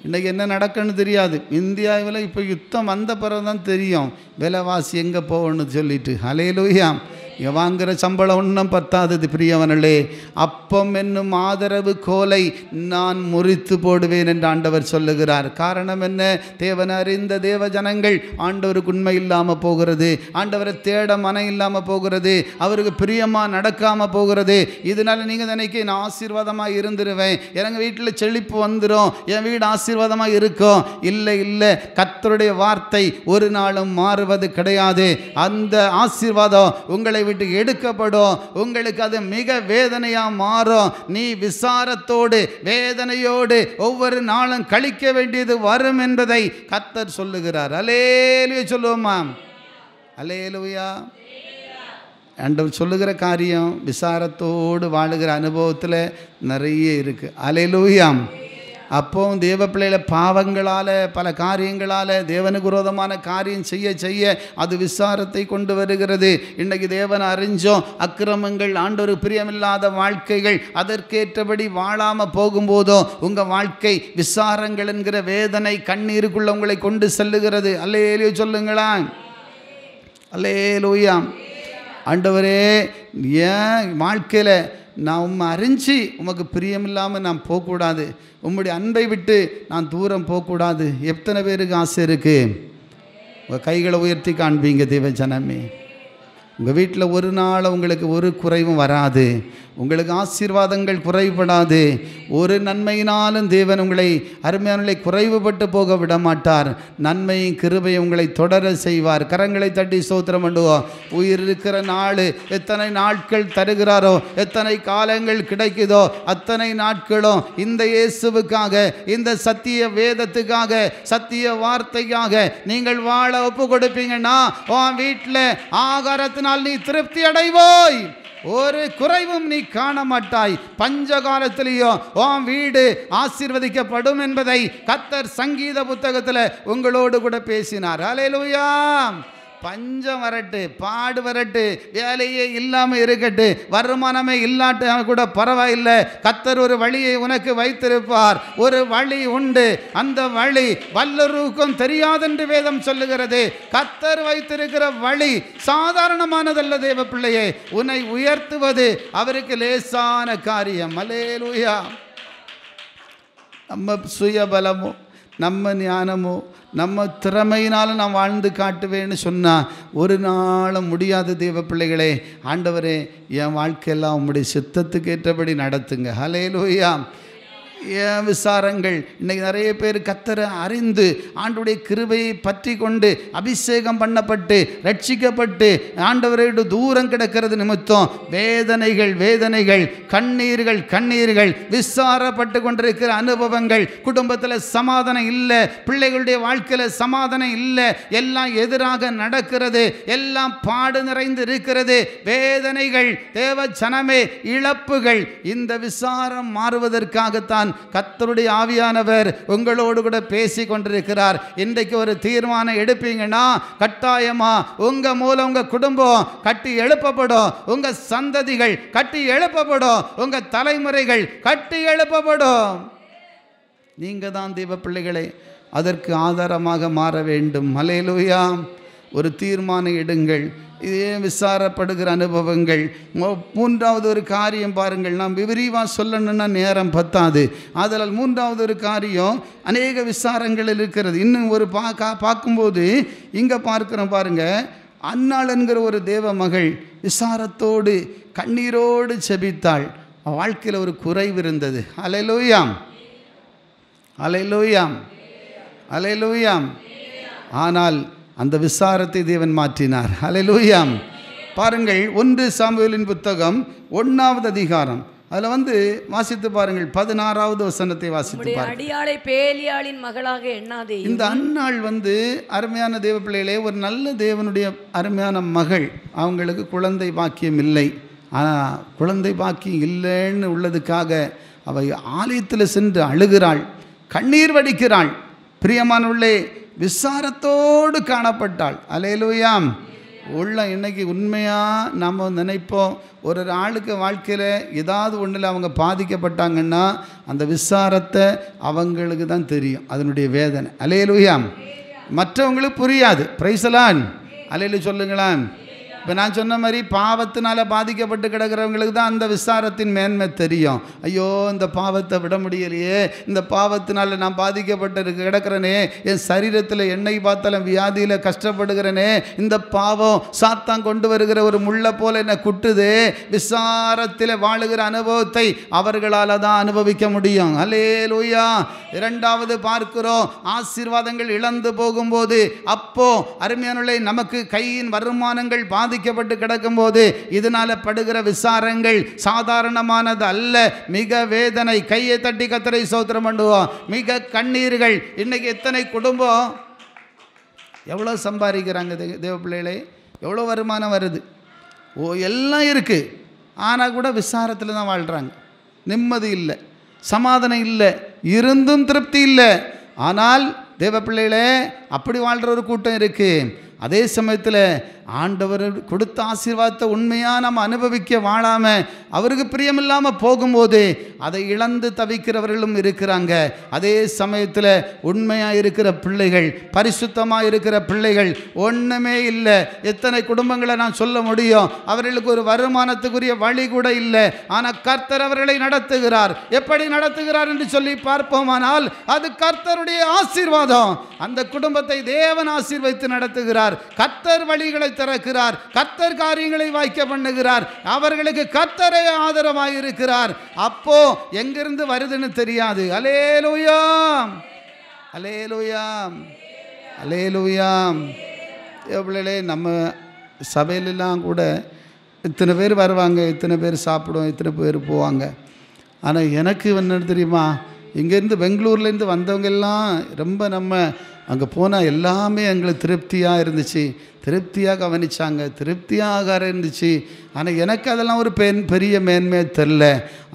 இன்றைக்கி என்ன நடக்குன்னு தெரியாது. இந்தியாவில் இப்போ யுத்தம் வந்த பிறகு தான் தெரியும் விலைவாசி எங்கே போகணும்னு சொல்லிட்டு. அல்லேலூயா. இங்கே வாங்குகிற சம்பளம் ஒன்றும் பத்தாதது பிரியவனே. அப்பம் என்னும் ஆதரவு கோலை நான் முறித்து போடுவேன் என்று ஆண்டவர் சொல்லுகிறார். காரணம் என்ன? தேவன் அறிந்த தேவ ஜனங்கள் ஆண்டவருக்கு உண்மை இல்லாமல் போகிறது, ஆண்டவரை தேட மனம் இல்லாமல் போகிறது, அவருக்கு பிரியமாக நடக்காமல் போகிறது. இதனால் நீங்கள் நினைக்க நான் ஆசீர்வாதமாக இருந்துருவேன், எனக்கு வீட்டில் செழிப்பு வந்துடும், என் வீடு ஆசீர்வாதமாக இருக்கும். இல்லை இல்லை, கர்த்தருடைய வார்த்தை ஒரு நாளும் மாறுவது கிடையாது. அந்த ஆசீர்வாதம் உங்களை விட்டு எடுக்கப்படும். உங்களுக்கு அது மிக வேதனையாக மாறும். நீ விசாரத்தோடு வேதனையோடு ஒவ்வொரு நாளும் கழிக்க வேண்டியது வரும் என்பதை கர்த்தர் சொல்லுகிறார். அல்லேலூயா சொல்லுவோமா? அல்லேலூயா. ஆண்டவர் சொல்லுகிற காரியம் விசாரத்தோடு வாழுகிற அனுபவத்தில் நிறைய இருக்குது. அல்லேலூயா. அப்போ தேவ பிள்ளைகளை பாவங்களால் பல காரியங்களால் தேவனுக்கு விரோதமான காரியம் செய்ய செய்ய அது விசாரத்தை கொண்டு வருகிறது. இன்றைக்கு தேவனை அறிஞ்சோம், அக்கிரமங்கள், ஆண்டவருக்கு பிரியமில்லாத வாழ்க்கைகள், அதற்கேற்றபடி வாழாமல் போகும்போதோ உங்கள் வாழ்க்கை விசாரங்கள் என்கிற வேதனை கண்ணீருக்குள்ள உங்களை கொண்டு செல்லுகிறது. அல்லேலூயா சொல்லுங்களா? அல்லேலூயா. ஆண்டவரே, ஏன் வாழ்க்கையில் நான் உம்மை அறிஞ்சு உமக்கு பிரியமில்லாமல் நான் போகக்கூடாது, உம்முடைய அன்பை விட்டு நான் தூரம் போகக்கூடாது. எத்தனை பேருக்கு ஆசை இருக்குது? உங்கள் கைகளை உயர்த்தி காண்பீங்க தேவ ஜனமே. உங்கள் வீட்டில் ஒரு நாள் உங்களுக்கு ஒரு குறைவும் வராது, உங்களுக்கு ஆசீர்வாதங்கள் குறைபடாது. ஒரு நன்மையினாலும் தேவன் உங்களை அருமையானவர்களை குறைவுபட்டு போக விட மாட்டார். நன்மையும் கிருபையும் உங்களை தொடர செய்வார். கரங்களை தட்டி ஸ்தோத்திரம் பண்ணுவோம். உயிர் இருக்கிற நாள் எத்தனை நாட்கள் தருகிறாரோ, எத்தனை காலங்கள் கிடைக்குதோ அத்தனை நாட்களும் இந்த இயேசுவுக்காக, இந்த சத்திய வேதத்துக்காக, சத்திய வார்த்தைக்காக நீங்கள் வாழ ஒப்பு கொடுப்பீங்கன்னா உன் வீட்டில் ஆகாரத்தினால் நீ திருப்தி அடைவோய், ஒரு குறைவும் நீ காண மாட்டாய். பஞ்ச காலத்திலேயோ உன் வீடு ஆசீர்வதிக்கப்படும் என்பதை கர்த்தர் சங்கீத புத்தகத்தில் உங்களோடு கூட பேசினார். அல்லேலூயா. பஞ்சம் வரட்டு, பாடு வரட்டு, வேலையே இல்லாமல் இருக்கட்டு, வருமானமே இல்லாட்ட கூட பரவாயில்லை, கர்த்தர் ஒரு வழியை உனக்கு வைத்திருப்பார். ஒரு வழி உண்டு, அந்த வழி வல்லருக்கும் தெரியாதென்று வேதம் சொல்லுகிறது. கர்த்தர் வைத்திருக்கிற வழி சாதாரணமானதல்ல தேவ பிள்ளையே. உன்னை உயர்த்துவது அவருக்கு லேசான காரியம். அல்லேலூயா. நம்ம சுயபலமோ, நம்ம ஞானமோ, நம்ம திறமையினால் நான் வாழ்ந்து காட்டுவேன்னு சொன்னால் ஒரு நாளும் முடியாத தேவ பிள்ளைகளே. ஆண்டவரே, என் வாழ்க்கையெல்லாம் உம்முடைய சித்தத்துக்கு ஏற்றபடி நடத்துங்க. அல்லேலூயா. ஏன் விசாரங்கள்? இன்றைக்கி நிறைய பேர் கர்த்தரை அறிந்து ஆண்டவருடைய கிருபையை பற்றி கொண்டு அபிஷேகம் பண்ணப்பட்டு ரட்சிக்கப்பட்டு ஆண்டவரோடு தூரம் கிடக்கிறது நிமித்தம் வேதனைகள் வேதனைகள், கண்ணீர்கள் கண்ணீர்கள், விசாரப்பட்டு கொண்டிருக்கிற அனுபவங்கள். குடும்பத்தில் சமாதானம் இல்லை, பிள்ளைகளுடைய வாழ்க்கையில் சமாதானம் இல்லை, எல்லாம் எதிராக நடக்கிறது, எல்லாம் பாடு நிறைந்து இருக்கிறது, வேதனைகள். தேவ ஜனமே, இழப்புகள். இந்த விசாரம் மாறுவதற்காகத்தான் கர்த்தருடைய ஆவியானவர் உங்களோடு கூட பேசி கொண்டிருக்கிறார். இன்றைக்கு ஒரு தீர்மானம் எடுப்பீங்கன்னா கட்டாயமா உங்க மூலம் உங்க குடும்பம் கட்டி எழுப்பப்படும், உங்க சந்ததிகள் கட்டி எழுப்பப்படும், உங்க தலைமுறைகள் கட்டி எழுப்பப்படும். நீங்க தான் தேவ பிள்ளைகளை அதற்கு ஆதாரமாக மாற வேண்டும். அல்லேலூயா. ஒரு தீர்மானம் எடுங்கள். இதே விசாரப்படுகிற அனுபவங்கள். மூன்றாவது ஒரு காரியம் பாருங்கள், நாம் விரிவாக சொல்லணும்னா நேரம் பத்தாது. அதனால் மூன்றாவது ஒரு காரியம், அநேக விசாரங்கள் இருக்கிறது. இன்னும் ஒரு பார்க்கும்போது இங்கே பார்க்குறோம் பாருங்கள், அன்னாள் என்கிற ஒரு தேவ மகள் விசாரத்தோடு கண்ணீரோடு செபித்தாள். வாழ்க்கையில் ஒரு குறைவு இருந்தது. அல்லேலூயா. அல்லேலூயா. அல்லேலூயா. ஆனால் அந்த விசாரத்தை தேவன் மாற்றினார். அல்லேலூயா. பாருங்கள், 1 சாமுவேலின் புத்தகம் 1வது அதிகாரம் அதில் வாசித்து பாருங்கள், 16வது வசனத்தை வாசித்து பாருங்கள். அடியாளை பேலியாளின் மகளாக எண்ணாதே. இந்த அன்னாள் அருமையான தேவ பிள்ளைகளே, ஒரு நல்ல தேவனுடைய அருமையான மகள். அவங்களுக்கு குழந்தை பாக்கியம் இல்லை. ஆனால் குழந்தை பாக்கியம் இல்லைன்னு உள்ளதுக்காக அவள் ஆலயத்தில் சென்று அழுகிறாள், கண்ணீர் வடிக்கிறாள். பிரியமானவர்களே, விசாரத்தோடு காணப்பட்டாள். அல்லேலூயாம். உள்ள இன்னைக்கு உண்மையாக நம்ம நினைப்போம், ஒரு ஆளுக்கு வாழ்க்கையில் ஏதாவது ஒன்றில் அவங்க பாதிக்கப்பட்டாங்கன்னா அந்த விசாரத்தை அவங்களுக்கு தான் தெரியும், அதனுடைய வேதனை. அல்லேலூயாம். மற்றவங்களுக்கு புரியாது. Price the lord. அல்லேலூயா சொல்லுங்களேன். இப்போ நான் சொன்ன மாதிரி பாவத்தினால் பாதிக்கப்பட்டு கிடக்கிறவங்களுக்கு தான் அந்த விசாரத்தின் மேன்மை தெரியும். ஐயோ, இந்த பாவத்தை விட முடியலையே, இந்த பாவத்தினால் நான் பாதிக்கப்பட்டு கிடக்கிறேனே, என் சரீரத்தில் எண்ணெய் பார்த்தாலும் வியாதியில் கஷ்டப்படுகிறேனே, இந்த பாவம் சாத்தான் கொண்டு வருகிற ஒரு முள்ளை போல என்னை குட்டுது. விசாரத்தில் வாழுகிற அனுபவத்தை அவர்களால் தான் அனுபவிக்க முடியும். அல்லேலூயா. இரண்டாவது பார்க்கிறோம், ஆசீர்வாதங்கள் இழந்து போகும்போது, அப்போ அருமையானவர்களே, நமக்கு கையின் வருமானங்கள் பாதிக்கப்பட்டு கிடக்கும்போது இதனால படுகிற விசாரங்கள் சாதாரணமானது அல்ல, மிக வேதனை. கையை தட்டி கர்த்தரை ஸ்தோத்திரம் பண்ணுவோம். மிக கண்ணீர்கள். இன்னைக்கு எத்தனை குடும்பம் எவ்வளோ சம்பாதிக்கிறாங்க தேவ பிள்ளைகளே, எவ்வளோ வருமானம் வருது, எல்லாம் இருக்குது, ஆனால் கூட விசாரத்தில் தான் வாழ்கிறாங்க. நிம்மதி இல்லை, சமாதானம் இல்லை, இருந்தும் திருப்தி இல்லை. ஆனால் தேவ பிள்ளைகளே, அப்படி வாழ்கிற ஒரு கூட்டம் இருக்குது. அதே சமயத்தில் ஆண்டவர் கொடுத்த ஆசீர்வாதத்தை உண்மையாக நம்ம அனுபவிக்க வாழாமல் அவருக்கு பிரியமில்லாமல் போகும்போது அதை இழந்து தவிக்கிறவர்களும் இருக்கிறாங்க. அதே சமயத்தில் உண்மையாக இருக்கிற பிள்ளைகள், பரிசுத்தமாக இருக்கிற பிள்ளைகள் ஒன்றுமே இல்லை. எத்தனை குடும்பங்களை நான் சொல்ல முடியும், அவர்களுக்கு ஒரு வருமானத்துக்குரிய வழி கூட இல்லை. ஆனால் கர்த்தர் அவர்களை நடத்துகிறார். எப்படி நடத்துகிறார் என்று சொல்லி பார்ப்போமானால் அது கர்த்தருடைய ஆசீர்வாதம். அந்த குடும்பத்தை தேவன் ஆசீர்வதித்து நடத்துகிறார். கர்த்தர் வழிகளை திறக்கிறார், கர்த்தர் காரியங்களை வாய்க்க பண்ணுகிறார், அவர்களுக்கு கர்த்தரே ஆதரவாக இருக்கிறார். அப்போ எங்கிருந்து வருதுன்னு தெரியாது. அல்லேலூயா, அல்லேலூயா, அல்லேலூயா. எவ்வளோ நம்ம சபையிலெல்லாம் கூட இத்தனை பேர் வருவாங்க, இத்தனை பேர் சாப்பிடுவோம், இத்தனை பேர் போவாங்க. ஆனால் எனக்கு என்ன தெரியுமா, இங்கேருந்து பெங்களூர்லேருந்து வந்தவங்கெல்லாம் ரொம்ப நம்ம அங்கே போனால் எல்லாமே எங்களுக்கு திருப்தியாக இருந்துச்சு, திருப்தியாக கவனித்தாங்க, திருப்தியாக இருந்துச்சு. ஆனால் எனக்கு அதெல்லாம் ஒரு பெரிய மேன்மையே தெரில.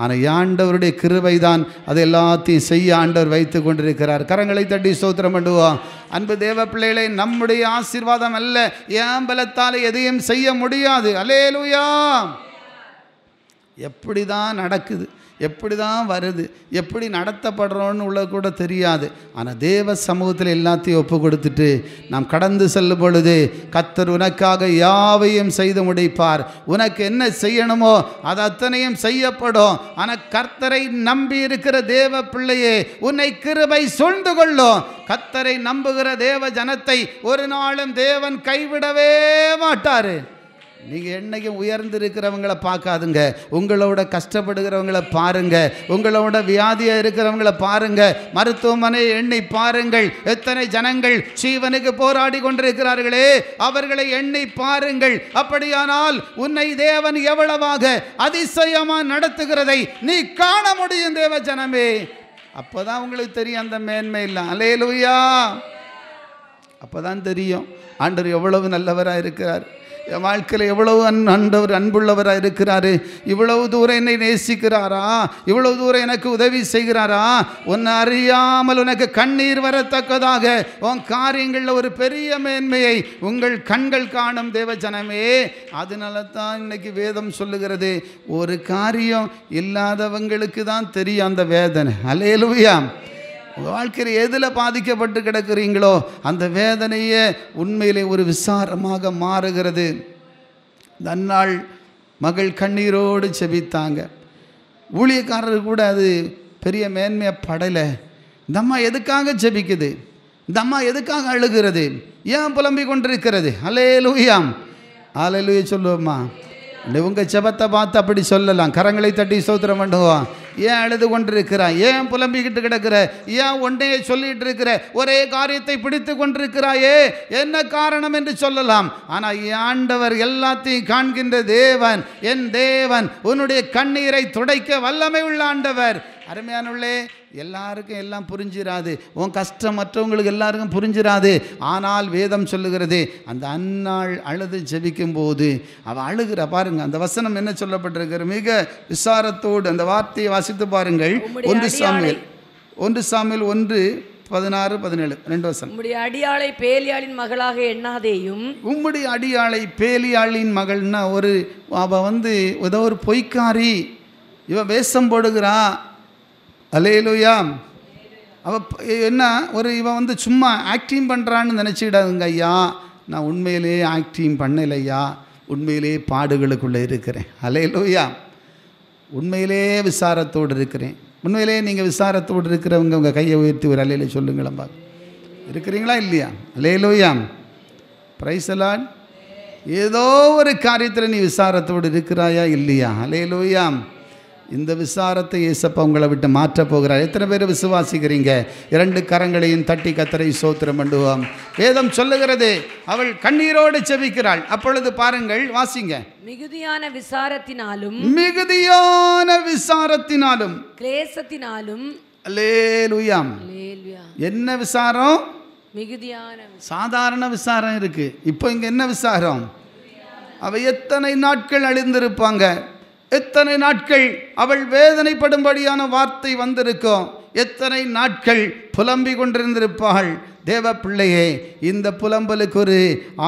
ஆனால் ஆண்டவருடைய கிருபை தான் அது எல்லாத்தையும் செய்ய ஆண்டவர் வைத்து கொண்டிருக்கிறார். கரங்களை தட்டி ஸ்தோத்திரம் பண்ணுவோம். அன்பு தேவ பிள்ளைகளை, நம்முடைய ஆசீர்வாதம் அல்ல, ஏன் பலத்தால் எதையும் செய்ய முடியாது. அல்லேலூயா. எப்படி தான் நடக்குது, எப்படி தான் வருது, எப்படி நடத்தப்படுறோன்னு உள்ள கூட தெரியாது. ஆனால் தேவ சமூகத்தில் எல்லாத்தையும் ஒப்பு கொடுத்துட்டு நாம் கடந்து செல்லும் பொழுது கர்த்தர் உனக்காக யாவையும் செய்து முடிப்பார். உனக்கு என்ன செய்யணுமோ அது அத்தனையும் செய்யப்படும். ஆனால் கர்த்தரை நம்பி இருக்கிற தேவ பிள்ளையே, உன்னை கிருபை சூழ்ந்து கொள்ளும். கர்த்தரை நம்புகிற தேவ ஜனத்தை ஒரு நாளும் தேவன் கைவிடவே மாட்டார். நீங்கள் என்னைக்கும் உயர்ந்திருக்கிறவங்களை பார்க்காதுங்க, உங்களோட கஷ்டப்படுகிறவங்களை பாருங்கள், உங்களோட வியாதியாக இருக்கிறவங்களை பாருங்கள், மருத்துவமனை எண்ணி பாருங்கள். எத்தனை ஜனங்கள் ஜீவனுக்கு போராடி கொண்டிருக்கிறார்களே, அவர்களை எண்ணி பாருங்கள். அப்படியானால் உன்னை தேவன் எவ்வளவாக அதிசயமாக நடத்துகிறதை நீ காண முடியும் தேவ ஜனமே. அப்போதான் உங்களுக்கு தெரியும் அந்த மேன்மை இல்லை. அல்லேலூயா. அப்போதான் தெரியும் ஆண்டவர் எவ்வளவு நல்லவராக இருக்கிறார், என் வாழ்க்கையில் எவ்வளவு ஆண்டவர் அன்புள்ளவராக இருக்கிறாரு, இவ்வளவு தூரம் என்னை நேசிக்கிறாரா, இவ்வளவு தூரம் எனக்கு உதவி செய்கிறாரா. உன்னை அறியாமல் உனக்கு கண்ணீர் வரத்தக்கதாக உன் காரியங்களில் ஒரு பெரிய மேன்மையை உங்கள் கண்கள் காணும் தேவ ஜனமே. அதனால தான் இன்னைக்கு வேதம் சொல்லுகிறது, ஒரு காரியம் இல்லாதவங்களுக்கு தான் தெரியும் அந்த வேதனை. அல்லேலூயா. உங்கள் வாழ்க்கையில் எதில் பாதிக்கப்பட்டு கிடக்கிறீங்களோ அந்த வேதனையே உண்மையிலே ஒரு விசாரமாக மாறுகிறது. நன்னாள் மகள் கண்ணீரோடு செபித்தாங்க. ஊழியக்காரர் கூட அது பெரிய மேன்மையை படலை. இந்த அம்மா எதுக்காக ஜெபிக்குது, இந்த அம்மா எதுக்காக அழுகிறது, ஏன் புலம்பிக் கொண்டிருக்கிறது? அல்லேலூயாம். அல்லேலூயா சொல்லுவோம்மா. உங்கள் ஜெபத்தை பார்த்து அப்படி சொல்லலாம். கரங்களை தட்டி ஸ்தோத்திரம் பண்ணுவோம். ஏன் அழுது கொண்டிருக்கிறாய்? ஏன் புலம்பிக்கிட்டு கிடக்கிற? ஏன் ஒன்றே சொல்லிட்டு இருக்கிற? ஒரே காரியத்தை பிடித்து கொண்டிருக்கிறாயே, என்ன காரணம் என்று சொல்லலாம். ஆனால் ஆண்டவர் எல்லாத்தையும் காண்கின்ற தேவன், என் தேவன், உன்னுடைய கண்ணீரை துடைக்க வல்லமை உள்ள ஆண்டவர். அருமையானுள்ளே, எல்லாருக்கும் எல்லாம் புரிஞ்சிராது. உன் கஷ்டம் மற்றவங்களுக்கு எல்லாருக்கும் புரிஞ்சிராது. ஆனால் வேதம் சொல்லுகிறது, அந்த அன்னாள் அழுது ஜெபிக்கும் போது அவள் அழுகிற பாருங்க. அந்த வசனம் என்ன சொல்லப்பட்டிருக்கிற? மிக விசாரத்தோடு அந்த வார்த்தையை வாசித்து பாருங்கள். 1 சாமுவேல் 1:16-17 2 வசனம். உம்முடைய அடியாளை பேலியாளின் மகளாக எண்ணாதேயும். உம்முடைய அடியாளை பேலியாளின் மகள்னா அவள் ஏதோ ஒரு பொய்க்காரி, இவன் வேஷம் போடுகிறா. அல்லேலூயா. அவள் என்ன இவன் சும்மா ஆக்டிங் பண்ணுறான்னு நினச்சிக்கிடாதுங்க ஐயா. நான் உண்மையிலே ஆக்டிங் பண்ணலையா, உண்மையிலே பாடுகளுக்குள்ளே இருக்கிறேன். அல்லேலூயா. உண்மையிலே விசாரத்தோடு இருக்கிறேன். உண்மையிலே நீங்கள் விசாரத்தோடு இருக்கிறவங்க உங்கள் கையை உயர்த்தி ஒரு அல்லேலே சொல்லுங்களம்பா. இருக்கிறீங்களா இல்லையா? அல்லேலூயா. Praise the lord. ஏதோ ஒரு காரியத்தில் நீ விசாரத்தோடு இருக்கிறாயா இல்லையா? அல்லேலூயா. இந்த விசாரத்தை இயேசப்பா உங்களை விட்டு மாற்றப் போகிறார். எத்தனை பேர் விசுவாசிக்கிறீங்க? 2 கரங்களையும் தட்டி கர்த்தரை ஸ்தோத்திரம் பண்ணுவோம். வேதம் சொல்லுகிறது, அவள் கண்ணீரோடு ஜெபிக்கிறாள். அப்பொழுது பாருங்கள், வாசிங்க. மிகுதியான விசாரத்தினாலும் கிளேசத்தினாலும். அல்லேலூயா. என்ன விசாரம்? மிகுதியான. சாதாரண விசாரம் இருக்கு. இப்போ இங்க என்ன விசாரம்? அவ எத்தனை நாட்கள் அழிந்திருப்பாங்க, எத்தனை நாட்கள் அவள் வேதனைப்படும்படியான வார்த்தை வந்திருக்கும், எத்தனை நாட்கள் புலம்பிக் கொண்டிருந்திருப்பாள். தேவ பிள்ளையே, இந்த புலம்பலுக்கு ஒரு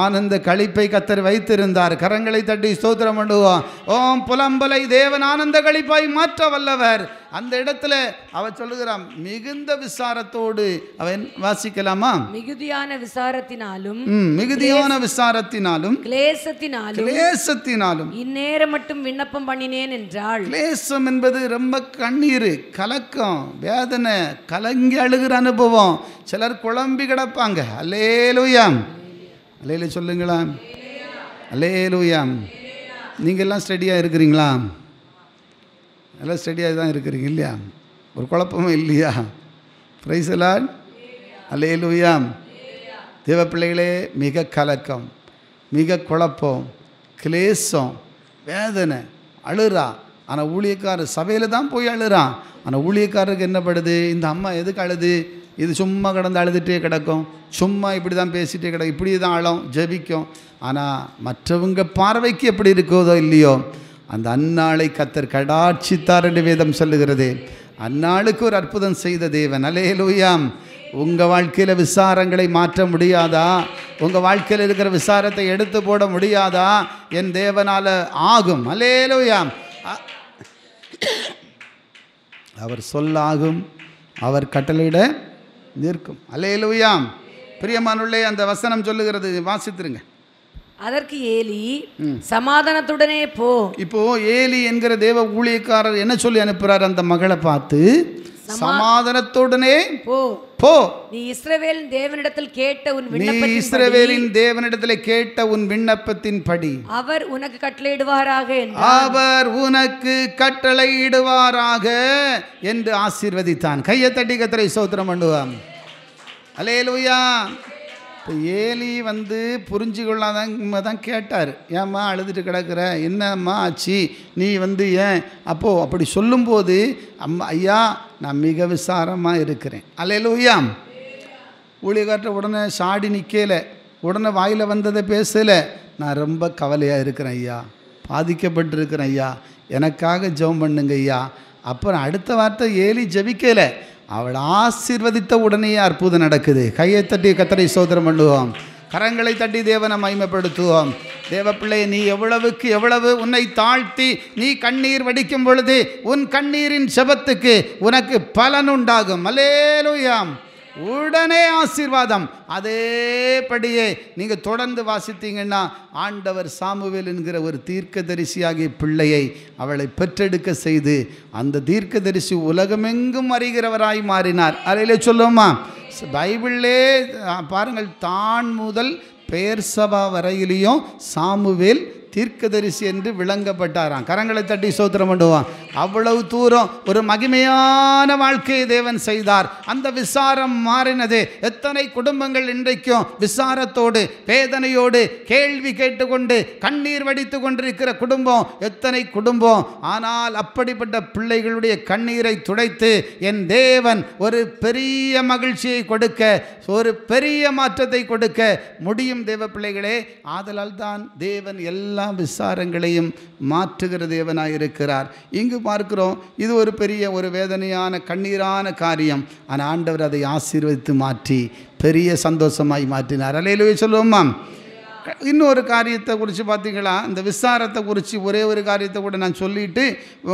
ஆனந்த களிப்பை கர்த்தர் வைத்திருந்தார். கரங்களை தட்டி ஸ்தோத்திரம் பண்ணுவோம். ஓம் புலம்பலை தேவன் ஆனந்த களிப்பாய் மாற்ற வல்லவர். அந்த இடத்துல அவ சொல்லுகிறான், மிகுந்த விசாரத்தோடு. அவன் வாசிக்கலாமா? மிகுதியான விசாரத்தினாலும் கிளேசத்தினாலும் இந்நேரம் மட்டும் விண்ணப்பம் பண்ணினேன் என்றாள். கிளேசம் என்பது ரொம்ப கண்ணீர், கலக்கம், வேதனை, கலங்கி அழுகிற அனுபவம். சிலர் குழம்பி கிடப்பாங்க. அல்லேலூயா. அல்லேலூயா சொல்லுங்களா. அல்லேலூயா. நீங்கள் எல்லாம் ஸ்டடியாக இருக்கிறீங்களா? எல்லாம் ஸ்டடியாக தான் இருக்கிறீங்க இல்லையா? ஒரு குழப்பமும் இல்லையா? Praise the lord. அல்லேலூயா. தேவ பிள்ளைகளே, மிக கலக்கம், மிக குழப்பம், கிளேசம், வேதனை, அழுறா. ஆனால் ஊழியக்காரர் சபையில் தான் போய் அழுறான். ஆனால் ஊழியக்காரருக்கு என்னப்படுது? இந்த அம்மா எதுக்கு அழுது? இது சும்மா கிடந்து அழுதுகிட்டே கிடக்கும், சும்மா இப்படி தான் பேசிகிட்டே கிடக்கும், இப்படி தான் அழும், ஜெபிக்கும். ஆனால் மற்றவங்க பார்வைக்கு எப்படி இருக்கோதோ இல்லையோ, அந்த அன்னாளை கர்த்தர் கடாட்சித்தார் என்று வேதம் சொல்லுகிறது. அன்னாளுக்கு ஒரு அற்புதம் செய்த தேவன். அல்லேலூயா. உங்கள் வாழ்க்கையில் விசாரங்களை மாற்ற முடியாதா? உங்கள் வாழ்க்கையில் இருக்கிற விசாரத்தை எடுத்து போட முடியாதா? என் தேவனால் ஆகும். அல்லேலூயா. அவர் சொல்லாகும், அவர் கட்டளையிட நிற்கும். அல்லேலூயா. பிரியமானுள்ளே, அந்த வசனம் சொல்லுகிறது, வாசித்துருங்க. அதற்கு ஏலி, சமாதானத்துடனே போ. இப்போ ஏலி என்கிற தேவ ஊழியக்காரர் என்ன சொல்லி அனுப்புறார்? அந்த மகளை பார்த்து, சமாதானத்துடனே போ. நீ இஸ்ரவேலின் தேவனிடத்தில் கேட்ட உன் விண்ணப்பத்தின்படி அவர் உனக்கு கட்டளையிடுவாராக என்று ஆசீர்வதித்தான். கையை தட்டி கர்த்தரை ஸ்தோத்திரம் பண்ணுவான். அல்லேலூயா. இப்போ ஏலி புரிஞ்சு கொள்ளாதான் கேட்டார். ஏம்மா அழுதுட்டு கிடக்கிற, என்னம்மா ஆச்சு, நீ ஏன்? அப்போது அப்படி சொல்லும்போது, ஐயா நான் மிக விசாரமாக இருக்கிறேன். அல்லேலூயா. ஊழியக்காற்ற உடனே சாடி நிற்கலை, உடனே வாயில் வந்ததை பேசலை. நான் ரொம்ப கவலையாக இருக்கிறேன் ஐயா, பாதிக்கப்பட்டிருக்கிறேன் ஐயா, எனக்காக ஜெபம் பண்ணுங்க ஐயா. அப்புறம் அடுத்த வார்த்தை ஏலி ஜெபிக்கலை, அவள் ஆசீர்வதித்த உடனே அற்புதம் நடக்குது. கையை தட்டி கர்த்தரை ஸ்தோத்திரம் பண்ணுவோம். கரங்களை தட்டி தேவனை மகிமைப்படுத்துவோம். தேவ பிள்ளை, நீ எவ்வளவுக்கு எவ்வளவு உன்னை தாழ்த்தி நீ கண்ணீர் வடிக்கும் பொழுது உன் கண்ணீரின் ஜெபத்துக்கு உனக்கு பலன் உண்டாகும். அல்லேலூயா. உடனே ஆசீர்வாதம். அதேபடியே நீங்கள் தொடர்ந்து வாசித்தீங்கன்னா, ஆண்டவர் சாமுவேல் என்கிற ஒரு தீர்க்கதரிசியாகிய பிள்ளையை அவளை பெற்றெடுக்க செய்து அந்த தீர்க்கதரிசி உலகமெங்கும் அறிகிறவராய் மாறினார். அறையிலே சொல்லுமா, பைபிளிலே பாருங்கள், தான் முதல் பெயர்சபா வரையிலையும் சாமுவேல் தீர்க்கதரிசி என்று விளங்கப்பட்டாராம். கரங்களை தட்டி ஸ்தோத்திரம் பண்ணுவான். அவ்வளவு தூரம் ஒரு மகிமையான வாழ்க்கையை தேவன் செய்தார். அந்த விசாரம் மாறினது. எத்தனை குடும்பங்கள் இன்றைக்கும் விசாரத்தோடு வேதனையோடு கேள்வி கேட்டுக்கொண்டு கண்ணீர் வடித்து கொண்டிருக்கிற குடும்பம் எத்தனை குடும்பம். ஆனால் அப்படிப்பட்ட பிள்ளைகளுடைய கண்ணீரை துடைத்து என் தேவன் ஒரு பெரிய மகிழ்ச்சியை கொடுக்க, ஒரு பெரிய மாற்றத்தை கொடுக்க முடியும் தேவ பிள்ளைகளே. ஆதலால் தான் தேவன் எல்லா விசாரங்களையும் மாற்றுகிற தேவனாயிருக்கிறார். இங்கு பார்க்கிறோம், இது ஒரு பெரிய ஒரு வேதனையான கண்ணீரான காரியம். ஆனால் ஆண்டவர் அதை ஆசீர்வதித்து மாற்றி பெரிய சந்தோஷமாய் மாற்றினார். அல்லேலூயா சொல்லுவோமா? இன்னொரு காரியத்தை குறித்து பார்த்தீங்களா, இந்த விசாரத்தை குறித்து ஒரே ஒரு காரியத்தை கூட நான் சொல்லிவிட்டு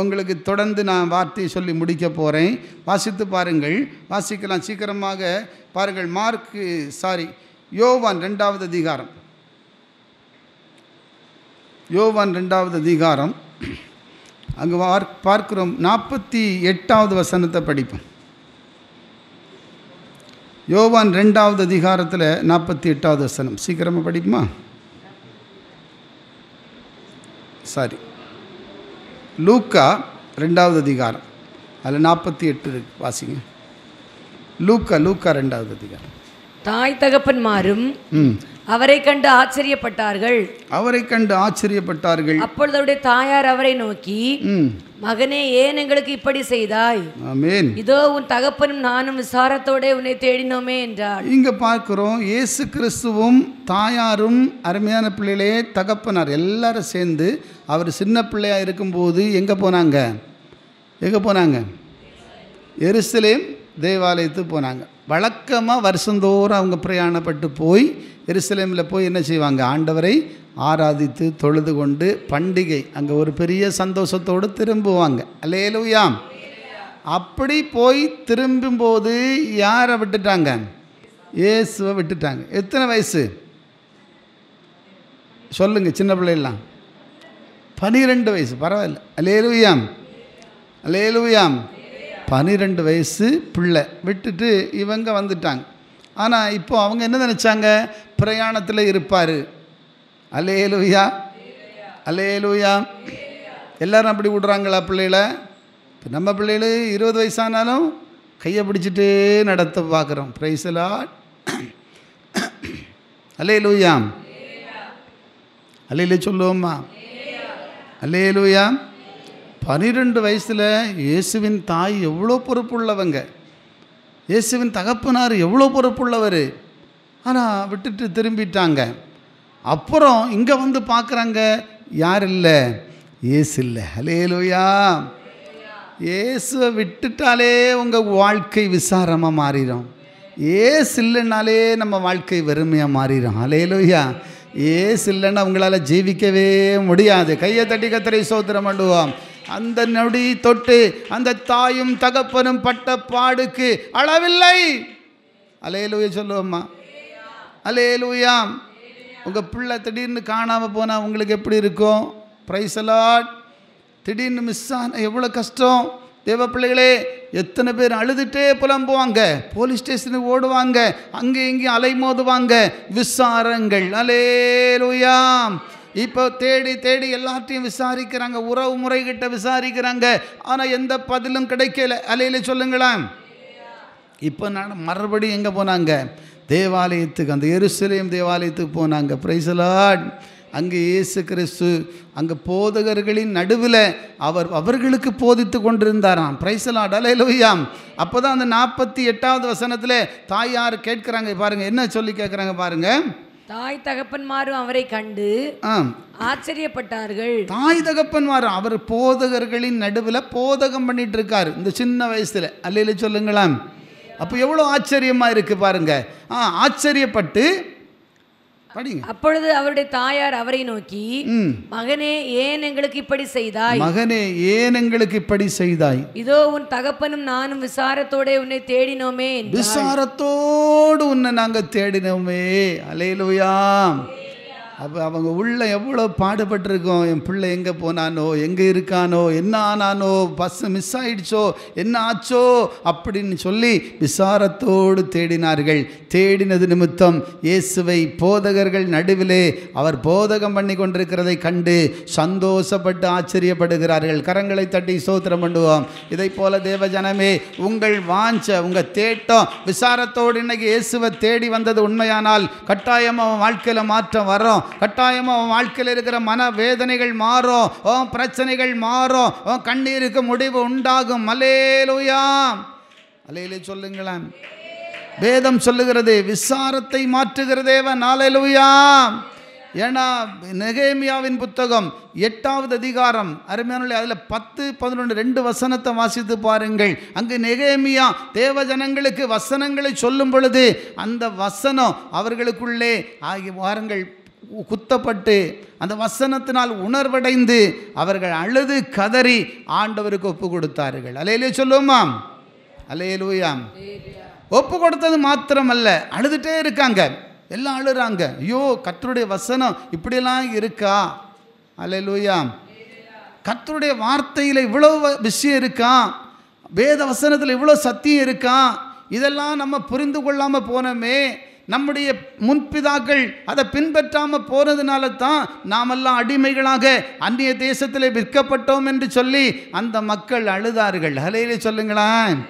உங்களுக்கு தொடர்ந்து நான் வார்த்தையை சொல்லி முடிக்க போகிறேன். வாசித்து பாருங்கள், வாசிக்கலாம் சீக்கிரமாக பாருங்கள். யோவான் 2வது அதிகாரம், யோவான் 2வது அதிகாரம் அங்கே பார்க்கிறோம். 48வது வசனத்தை படிப்போம். யோவான் 2வது அதிகாரத்தில் 48வது வசனம் சீக்கிரமாக படிப்புமா? லூக்கா 2வது அதிகாரம் அதில் 48 வாசிங்க. லூக்கா 2வது அதிகாரம். தாய் தகப்பன்மாரும் அவரை கண்டு ஆச்சரியப்பட்டார்கள். அப்பொழுது அவருடைய தாயார் அவரை நோக்கி, மகனே, ஏன் எங்களுக்கு இப்படி செய்தாய்? ஆமென். இதோ உன் தகப்பனும் நானும் விசாரத்தோட உன்னை தேடினோமே என்றார். இங்க பார்க்கிறோம், இயேசு கிறிஸ்துவும் தாயாரும், அருமையான பிள்ளைகளே, தகப்பனார் எல்லாரும் சேர்ந்து அவர் சின்ன பிள்ளையா இருக்கும்போது எங்க போனாங்க? எருசலேம் தேவாலயத்துக்கு போனாங்க. வழக்கமாக வருஷந்தோறும் அவங்க பிரயாணப்பட்டு போய் எருசலேமில் போய் என்ன செய்வாங்க? ஆண்டவரை ஆராதித்து தொழுது கொண்டு பண்டிகை அங்கே ஒரு பெரிய சந்தோஷத்தோடு திரும்புவாங்க. அல்லேலூயா. அப்படி போய் திரும்பும்போது யாரை விட்டுட்டாங்க? இயேசுவை விட்டுட்டாங்க. எத்தனை வயசு சொல்லுங்க? சின்ன பிள்ளைலாம் 12 வயசு. பரவாயில்ல. அல்லேலூயா, அல்லேலூயா. 12 வயசு பிள்ளை விட்டுட்டு இவங்க வந்துட்டாங்க. ஆனால் இப்போ அவங்க என்ன நினச்சாங்க? பிரயாணத்தில் இருப்பார். அல்லேலூயா, அல்லேலூயா. எல்லோரும் அப்படி விடுறாங்களா பிள்ளைகளை? இப்போ நம்ம பிள்ளைகள் 20 வயசானாலும் கையை பிடிச்சிட்டே நடத்த பார்க்குறோம். Price the lord. அல்லேலூயா, அல்லேலூயா சொல்லுவோம்மா. அல்லேலூயா. 12 வயசில் இயேசுவின் தாய் எவ்வளோ பொறுப்புள்ளவங்க, இயேசுவின் தகப்பனார் எவ்வளோ பொறுப்புள்ளவர். ஆனால் விட்டுட்டு திரும்பிட்டாங்க. அப்புறம் இங்கே வந்து பார்க்குறாங்க, யார் இல்லை? இயேசு இல்லை. அல்லேலூயா. இயேசுவை விட்டுட்டாலே உங்கள் வாழ்க்கை விசாரமாக மாறிடும். இயேசு இல்லைன்னாலே நம்ம வாழ்க்கை வெறுமையாக மாறிடும். அல்லேலூயா. இயேசு இல்லைன்னா உங்களால் ஜீவிக்கவே முடியாது. கையை தட்டி கர்த்தரை ஸ்தோத்திரம் பண்ணுவோம். அந்த நொடி தொட்டு அந்த தாயும் தகப்பனும் பட்ட பாடுக்கு அளவில்லை. அல்லேலூயா சொல்லுவோம்மா. அல்லேலூயா. உங்கள் பிள்ளை திடீர்னு காணாமல் போனால் உங்களுக்கு எப்படி இருக்கும்? Price the Lord. திடீர்னு மிஸ் ஆன எவ்வளோ கஷ்டம். தேவ பிள்ளைகளே, எத்தனை பேர் அழுதுகிட்டே புலம்புவாங்க, போலீஸ் ஸ்டேஷனுக்கு ஓடுவாங்க, அங்கே இங்கேயும் அலைமோதுவாங்க. விசாரங்கள். அல்லேலூயா. இப்போ தேடி தேடி எல்லாத்தையும் விசாரிக்கிறாங்க, உறவு முறைகிட்ட விசாரிக்கிறாங்க. ஆனால் எந்த பதிலும் கிடைக்கல. அல்லேலூயா சொல்லுங்களேன். இப்போ நான் மறுபடியும் எங்கே போனாங்க? தேவாலயத்துக்கு, அந்த எருசலேம் தேவாலயத்துக்கு போனாங்க. Price the Lord. அங்கே இயேசு கிறிஸ்து அங்கே போதகர்களின் நடுவில் அவர்களுக்கு போதித்து கொண்டிருந்தாராம். Price the lord. அல்லேலூயா. அப்போ தான் அந்த 48வது வசனத்தில் தாயார் கேட்குறாங்க. பாருங்கள் என்ன சொல்லி கேட்குறாங்க பாருங்கள். தாய் தகப்பன்மாரும் அவரை கண்டு ஆச்சரியப்பட்டார்கள். தாய் தகப்பன்மாரும், அவர் போதகர்களின் நடுவில் போதகம் பண்ணிட்டு இருக்காரு இந்த சின்ன வயசுல. அல்லேலூயா சொல்லுங்களேன். அப்போ எவ்வளோ ஆச்சரியமாக இருக்குது பாருங்க. ஆச்சரியப்பட்டு படிங்க. அப்பொழுது அவருடைய தாயார் அவரை நோக்கி, மகனே, ஏன் எங்களுக்கு இப்படி செய்தாய்? மகனே, ஏன் எங்களுக்கு இப்படி செய்தாய்? இதோ உன் தகப்பனும் நானும் விசாரத்தோட உன்னை தேடினோமே. விசாரத்தோடு உன்னை நாங்கள் தேடினோமே. அல்லேலூயா, அப்போ அவங்க உள்ள எவ்வளோ பாடுபட்டிருக்கோம். என் பிள்ளை எங்கே போனானோ, எங்கே இருக்கானோ, என்ன ஆனானோ, பஸ்ஸு மிஸ் ஆயிடுச்சோ, என்ன ஆச்சோ அப்படின்னு சொல்லி விசாரத்தோடு தேடினார்கள். தேடினது நிமித்தம் இயேசுவை போதகர்கள் நடுவிலே அவர் போதகம் பண்ணி கொண்டிருக்கிறதை கண்டு சந்தோஷப்பட்டு ஆச்சரியப்படுகிறார்கள். கரங்களை தட்டி ஸ்தோத்திரம் பண்ணுவோம். இதை போல தேவ ஜனமே, உங்கள் வாஞ்ச, உங்கள் தேட்டம் விசாரத்தோடு இன்னைக்கு இயேசுவை தேடி வந்தது உண்மையானால் கட்டாயம் அவன் வாழ்க்கையில் மாற்றம் வரும். கட்டாயமாக அவன் வாழ்க்கையில் இருக்கிற மன வேதனைகள் மாறும், பிரச்சனைகள் மாறும், கண்ணீருக்கு முடிவு உண்டாகும். அல்லேலூயா, அல்லேலூயா சொல்லுங்களேன். வேதம் சொல்லுகிறது விசாரத்தை மாற்றுகிற தேவன். அல்லேலூயா. ஏன்னா நெகேமியாவின் புத்தகம் 8வது அதிகாரம் அருமையான, அதில் 10, 11, 2 வசனத்தை வாசித்து பாருங்கள். அங்கு நெகேமியா தேவ ஜனங்களுக்கு வசனங்களை சொல்லும் பொழுது அந்த வசனம் அவர்களுக்குள்ளே ஆகிய வாரங்கள் குத்தப்பட்டு அந்த வசனத்தினால் உணர்வடைந்து அவர்கள் அழுது கதறி ஆண்டவருக்கு ஒப்பு கொடுத்தார்கள். அல்லேலூயா சொல்லுவோமா? அல்லேலூயா. ஒப்பு கொடுத்தது மாத்திரமல்ல, அழுதுகிட்டே இருக்காங்க, எல்லாம் அழுறாங்க. ஐயோ, கர்த்தருடைய வசனம் இப்படியெல்லாம் இருக்கா? அல்லேலூயா. கர்த்தருடைய வார்த்தையில் இவ்வளோ விஷயம் இருக்கா? வேத வசனத்தில் இவ்வளோ சத்தியம் இருக்கா? இதெல்லாம் நம்ம புரிந்து கொள்ளாமல் போனோமே. நம்முடைய முன்பிதாக்கள் அதை பின்பற்றாமல் போனதுனால தான் நாமெல்லாம் அடிமைகளாக அந்நிய தேசத்தில் விற்கப்பட்டோம் என்று சொல்லி அந்த மக்கள் அழுதார்கள். அல்லேலூயா சொல்லுங்களேன்.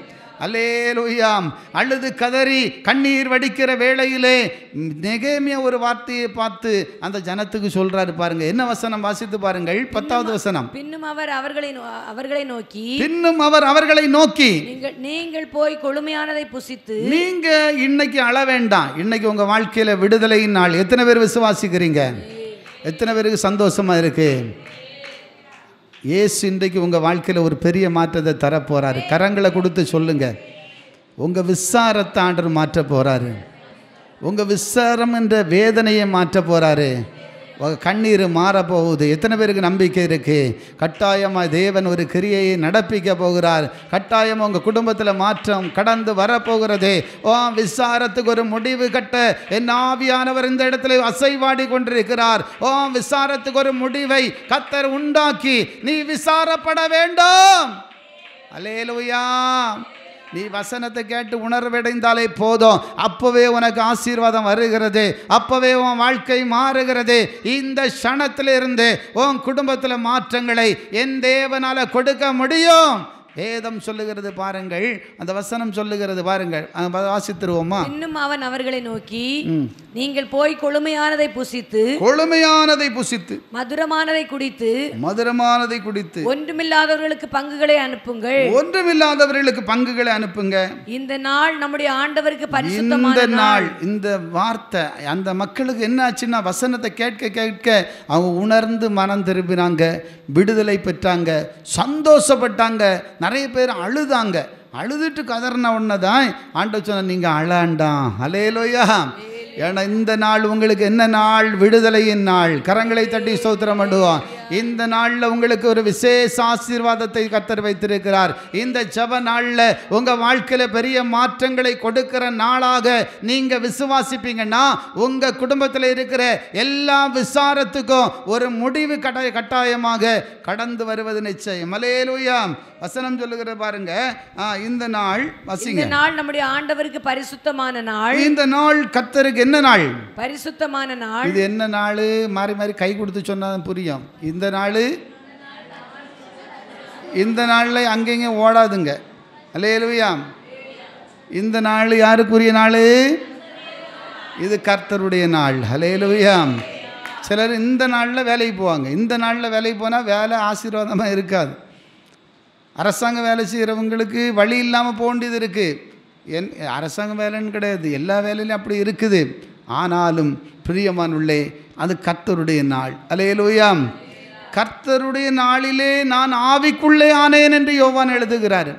அல்லேலூயா. அழுது கதறி கண்ணீர் வடிக்கிற வேளையிலே நெகேமியா ஒரு வார்த்தையை பார்த்து அந்த ஜனத்துக்கு சொல்றாரு பாருங்க. என்ன வசனம் வாசித்து பாருங்கள். 10வது வசனம். பின்னும் அவர் அவர்களை நோக்கி நீங்கள் போய் கொழுமையானதை புசித்து. நீங்க இன்னைக்கு அழ வேண்டாம். இன்னைக்கு உங்க வாழ்க்கையில விடுதலையின் நாள். எத்தனை பேர் விசுவாசிக்கிறீங்க? எத்தனை பேருக்கு சந்தோஷமா இருக்கு? இயேசு இன்றைக்கு உங்கள் வாழ்க்கையில் ஒரு பெரிய மாற்றத்தை தரப்போகிறாரு. கரங்களை கொடுத்து சொல்லுங்கள், உங்கள் விசாரத்தை ஆண்டவர் மாற்ற போகிறாரு. உங்கள் விசாரம் என்ற வேதனையை மாற்ற போகிறாரு. கண்ணீர் மாறப்போகுது. எத்தனை பேருக்கு நம்பிக்கை இருக்குது? கட்டாயமாக தேவன் ஒரு கிரியையை நடப்பிக்க போகிறார். கட்டாயமாக உங்கள் குடும்பத்தில் மாற்றம் கடந்து வரப்போகிறதே. விசாரத்துக்கு ஒரு முடிவு கட்ட என் ஆவியானவர் இந்த இடத்துல அசைவாடி கொண்டிருக்கிறார். விசாரத்துக்கு ஒரு முடிவை கர்த்தர் உண்டாக்கி நீ விசாரப்பட வேண்டும். அல்லேலூயா. நீ வசனத்தை கேட்டு உணர்வடைந்தாலே போதும், அப்பவே உனக்கு ஆசீர்வாதம் வருகிறது, அப்பவே உன் வாழ்க்கை மாறுகிறது. இந்த க்ஷணத்திலிருந்து உன் குடும்பத்தில் மாற்றங்களை என் தேவனால கொடுக்க முடியும். வேதம் சொல்லுகிறது பாருங்கள், அந்த வசனம் சொல்லுகிறது பாருங்கள், வாசித்துருவோமா? இன்னும் அவன் அவர்களை நோக்கி நீங்கள் போய் கொழுமையானதை புசித்து மதுரமானதை குடித்து ஒன்றுமில்லாதவர்களுக்கு பங்குகளை அனுப்புங்க. இந்த நாள் நம்முடைய ஆண்டவருக்கு பரிசுத்தமான நாள். இந்த வார்த்தை அந்த மக்களுக்கு என்ன ஆச்சுன்னா, வசனத்தை கேட்க கேட்க அவங்க உணர்ந்து மனம் திரும்பினாங்க, விடுதலை பெற்றாங்க, சந்தோஷப்பட்டாங்க. நிறைய பேர் அழுதாங்க. அழுதுட்டு கதறின உடனே தான் ஆண்டவர் சொன்ன, நீங்கள் அழாண்டாம். அல்லேலூயா. ஏன்னா இந்த நாள் உங்களுக்கு என்ன நாள்? விடுதலையின் நாள். கரங்களை தட்டி ஸ்தோத்திரம் பண்ணுவோம். இந்த நாளில் உங்களுக்கு ஒரு விசேஷ ஆசீர்வாதத்தை கர்த்தர் வைத்திருக்கிறார். இந்த ஜெப நாளில் உங்கள் வாழ்க்கையில் பெரிய மாற்றங்களை கொடுக்கிற நாளாக நீங்கள் விசுவாசிப்பீங்கன்னா உங்கள் குடும்பத்தில் இருக்கிற எல்லா விசாரத்துக்கும் ஒரு முடிவு கட்டாயமாக கடந்து வருவது நிச்சயம். அல்லேலூயா. வசனம் சொல்லுகிற பாருங்க, இந்த நாள் வசிங்க. இந்த நாள் நம்முடைய ஆண்டவருக்கு பரிசுத்தமான நாள். இந்த நாள் கர்த்தருக்கு என்ன நாள்? பரிசுத்தமான நாள். இது என்ன நாள்? மாறி மாறி கை கொடுத்து சொன்னா புரியும். இந்த நாள், இந்த நாளில் அங்கங்க ஓடாதுங்க. அல்லேலூயா. இந்த நாள் யாருக்குரிய நாள்? இது கர்த்தருடைய நாள். அல்லேலூயா. சிலர் இந்த நாளில் வேலைக்கு போவாங்க. இந்த நாளில் வேலைக்கு போனால் வேலை ஆசீர்வாதமாக இருக்காது. அரசாங்க வேலை செய்கிறவங்களுக்கு வழி இல்லாமல் போக வேண்டியது இருக்குது. அரசாங்க வேலைன்னு கிடையாது, எல்லா வேலையிலும் அப்படி இருக்குது. ஆனாலும் பிரியமானுள்ளே, அது கர்த்தருடைய நாள். அல்லேலூயா. கர்த்தருடைய நாளிலே நான் ஆவிக்குள்ளே ஆனேன் என்று யோவான் எழுதுகிறார்.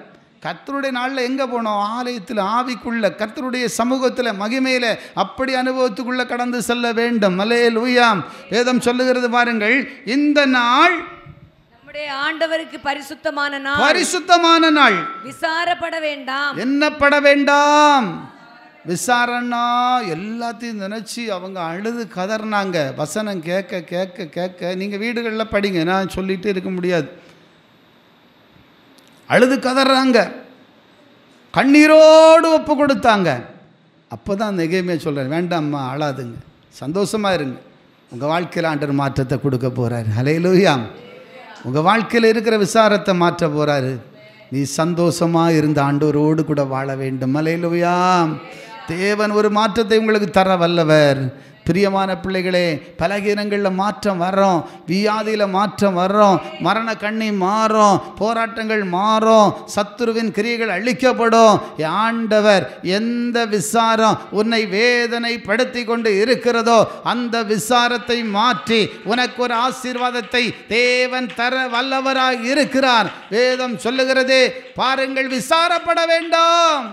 கர்த்தருடைய நாளில் எங்கே போனோம்? ஆலயத்தில், ஆவிக்குள்ள, கர்த்தருடைய சமூகத்தில், மகிமையில், அப்படி அனுபவத்துக்குள்ளே கடந்து செல்ல வேண்டும். அல்லேலூயா. வேதம் சொல்லுகிறது பாருங்கள், இந்த நாள் ஆண்டவருக்கு பரிசுத்தமான நாள். பரிசுத்தமான நாள். விசாரப்பட வேண்டாம். என்னப்பட வேண்டாம்? விசாரணா எல்லாத்தையும் நினச்சி அவங்க அழுது கதறினாங்க. வசனம் கேட்க கேட்க கேட்க நீங்கள் வீடுகளில் படிங்க, நான் சொல்லிகிட்டே இருக்க முடியாது. அழுது கதறாங்க, கண்ணீரோடு ஒப்பு கொடுத்தாங்க. அப்போ தான் நெகேமியா சொல்கிறார், வேண்டாம்மா அழாதுங்க, சந்தோஷமாக இருங்க, உங்கள் வாழ்க்கையில் ஆண்டவர் மாற்றத்தை கொடுக்க போகிறாரு. ஹல்லேலூயா. உங்கள் வாழ்க்கையில் இருக்கிற விசாரத்தை மாற்ற போகிறாரு. நீ சந்தோஷமாக இருந்த ஆண்டவரோடு கூட வாழ வேண்டும். ஹல்லேலூயா. தேவன் ஒரு மாற்றத்தை உங்களுக்கு தர வல்லவர். பிரியமான பிள்ளைகளே, பலகீனங்களில் மாற்றம் வர்றோம், வியாதியில் மாற்றம் வர்றோம், மரண கண்ணி மாறும், போராட்டங்கள் மாறும், சத்துருவின் கிரியைகள் அழிக்கப்படும். ஆண்டவர் எந்த விசாரம் உன்னை வேதனைப்படுத்தி கொண்டு இருக்கிறதோ அந்த விசாரத்தை மாற்றி உனக்கு ஒரு ஆசீர்வாதத்தை தேவன் தர வல்லவராக இருக்கிறார். வேதம் சொல்லுகிறதே, பாருங்கள், விசாரப்பட வேண்டாம்,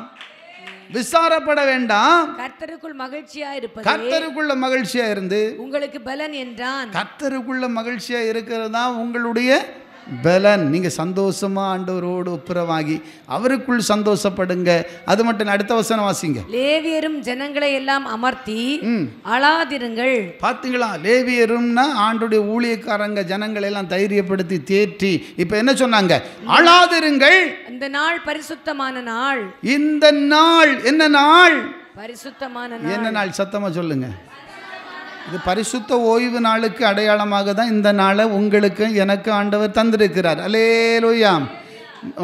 விசாரப்பட வேண்டாம், கர்த்தருக்குள் மகிழ்ச்சியா இருப்பது, கர்த்தருக்குள்ள மகிழ்ச்சியா இருந்து உங்களுக்கு பலன் என்றான். கர்த்தருக்குள்ள மகிழ்ச்சியா இருக்கிறது தான் உங்களுடைய பலன். நீங்கள் சந்தோஷமாக ஆண்டவரோடு ஒப்புரவாகி அவருக்குள் சந்தோஷப்படுங்க. அது மட்டும் இல்லை, அடுத்த வசனம் வாசிங்க. லேவியரும் ஜனங்களை எல்லாம் அமர்த்தி அழாதிருங்கள். பார்த்தீங்களா, லேவியரும்னா ஆண்டுடைய ஊழியக்காரங்க ஜனங்களை எல்லாம் தைரியப்படுத்தி தேற்றி. இப்போ என்ன சொன்னாங்க? அழாதிருங்கள், இந்த நாள் பரிசுத்தமான நாள். இந்த நாள் என்ன நாள்? பரிசுத்தமான நாள். என்ன நாள்? சத்தமாக சொல்லுங்க. இது பரிசுத்த ஓய்வு நாளுக்கு அடையாளமாக தான் இந்த நாளை உங்களுக்கு எனக்கு ஆண்டவர் தந்திருக்கிறார். அல்லேலூயா.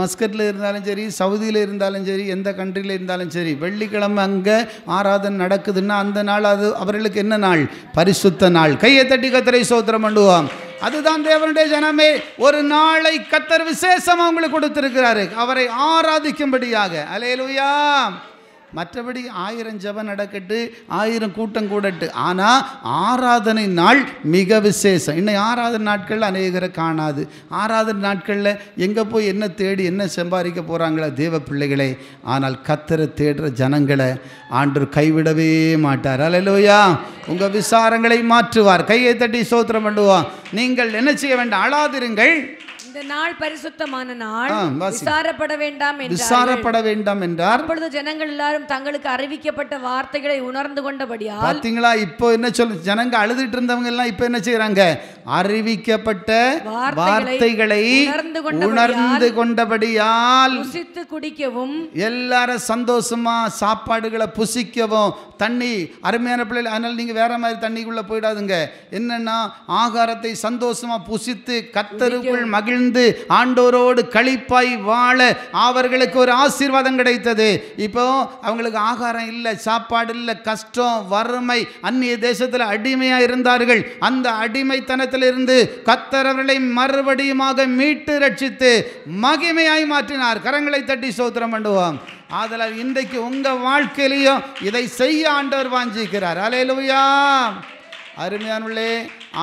மஸ்கட்டில் இருந்தாலும் சரி, சவுதியில் இருந்தாலும் சரி, எந்த கண்ட்ரியில் இருந்தாலும் சரி, வெள்ளிக்கிழமை அங்கே ஆராதனை நடக்குதுன்னா அந்த நாள் அது அவர்களுக்கு என்ன நாள்? பரிசுத்த நாள். கையை தட்டி கர்த்தரை ஸ்தோத்திரம் பண்ணுவோம். அதுதான் தேவனுடைய ஜனமே, ஒரு நாளை கர்த்தர் விசேஷமாக உங்களுக்கு கொடுத்திருக்கிறாரு, அவரை ஆராதிக்கும்படியாக. அல்லேலூயா. மற்றபடி 1000 ஜெபம் நடக்கட்டு, 1000 கூட்டம் கூடட்டு, ஆனால் ஆராதனை நாள் மிக விசேஷம். இன்னும் ஆராதனை நாட்களில் அநேகரை காணாது. ஆராதனை நாட்களில் எங்கே போய் என்ன தேடி என்ன சம்பாதிக்க போகிறாங்களா தேவ பிள்ளைகளே. ஆனால் கர்த்தரை தேடுற ஜனங்களை ஆண்டவர் கைவிடவே மாட்டார். அல்லேலூயா. உங்கள் விசாரங்களை மாற்றுவார். கையை தட்டி ஸ்தோத்திரம் பண்ணுவோம். நீங்கள் என்ன செய்ய வேண்டாம்? அழாதிருங்கள், இந்த நாள் பரிசுத்தமான நாள், விசாரப்பட வேண்டாம் என்றார். விசாரப்பட வேண்டாம் என்றார். அப்பொழுது ஜனங்கள் எல்லாரும் தங்களுக்கு அறிவிக்கப்பட்ட வார்த்தைகளை உணர்ந்து கொண்டபடியால். பார்த்தீங்களா, இப்போ என்ன சொல்ல, ஜனங்க அழுதுட்டு இருந்தவங்க எல்லாம் இப்போ என்ன செய்யறாங்க? அறிவிக்கப்பட்ட வார்த்தைகளை உணர்ந்து கொண்டபடியால் புசித்து குடிக்கவும், எல்லாரும் சந்தோஷமா சாப்பாடுகளை புசிக்கவும். தண்ணி அருமையான பிள்ளைகள், அதனால நீங்க வேற மாதிரி தண்ணிக்குள்ள போயிடாதுங்க. என்னன்னா, ஆகாரத்தை சந்தோஷமா புசித்து கர்த்தருக்குள் மகிழ்ந்து ஆண்டோரோடு களிப்பாய் வாழ அவர்களுக்கு ஒரு ஆசீர்வாதம் கிடைத்தது. இப்போ அவங்களுக்கு ஆகாரம் இல்லை, சாப்பாடு இல்லை, கஷ்டம், வறுமை, அந்நிய தேசத்தில் அடிமையா இருந்தார்கள். அந்த அடிமைத்தனத்திலிருந்து கர்த்தர் அவர்களை மறுபடியுமாக மீட்டு ரட்சித்து மகிமையாய் மாற்றினார். கரங்களை தட்டி ஸ்தோத்திரம் பண்ணுவோம். ஆதலால் இன்றைக்கு உங்க வாழ்க்கையிலையும் இதை செய்ய ஆண்டவர் வாஞ்சிக்கிறார். அல்லேலூயா. அருமையானவர்களே,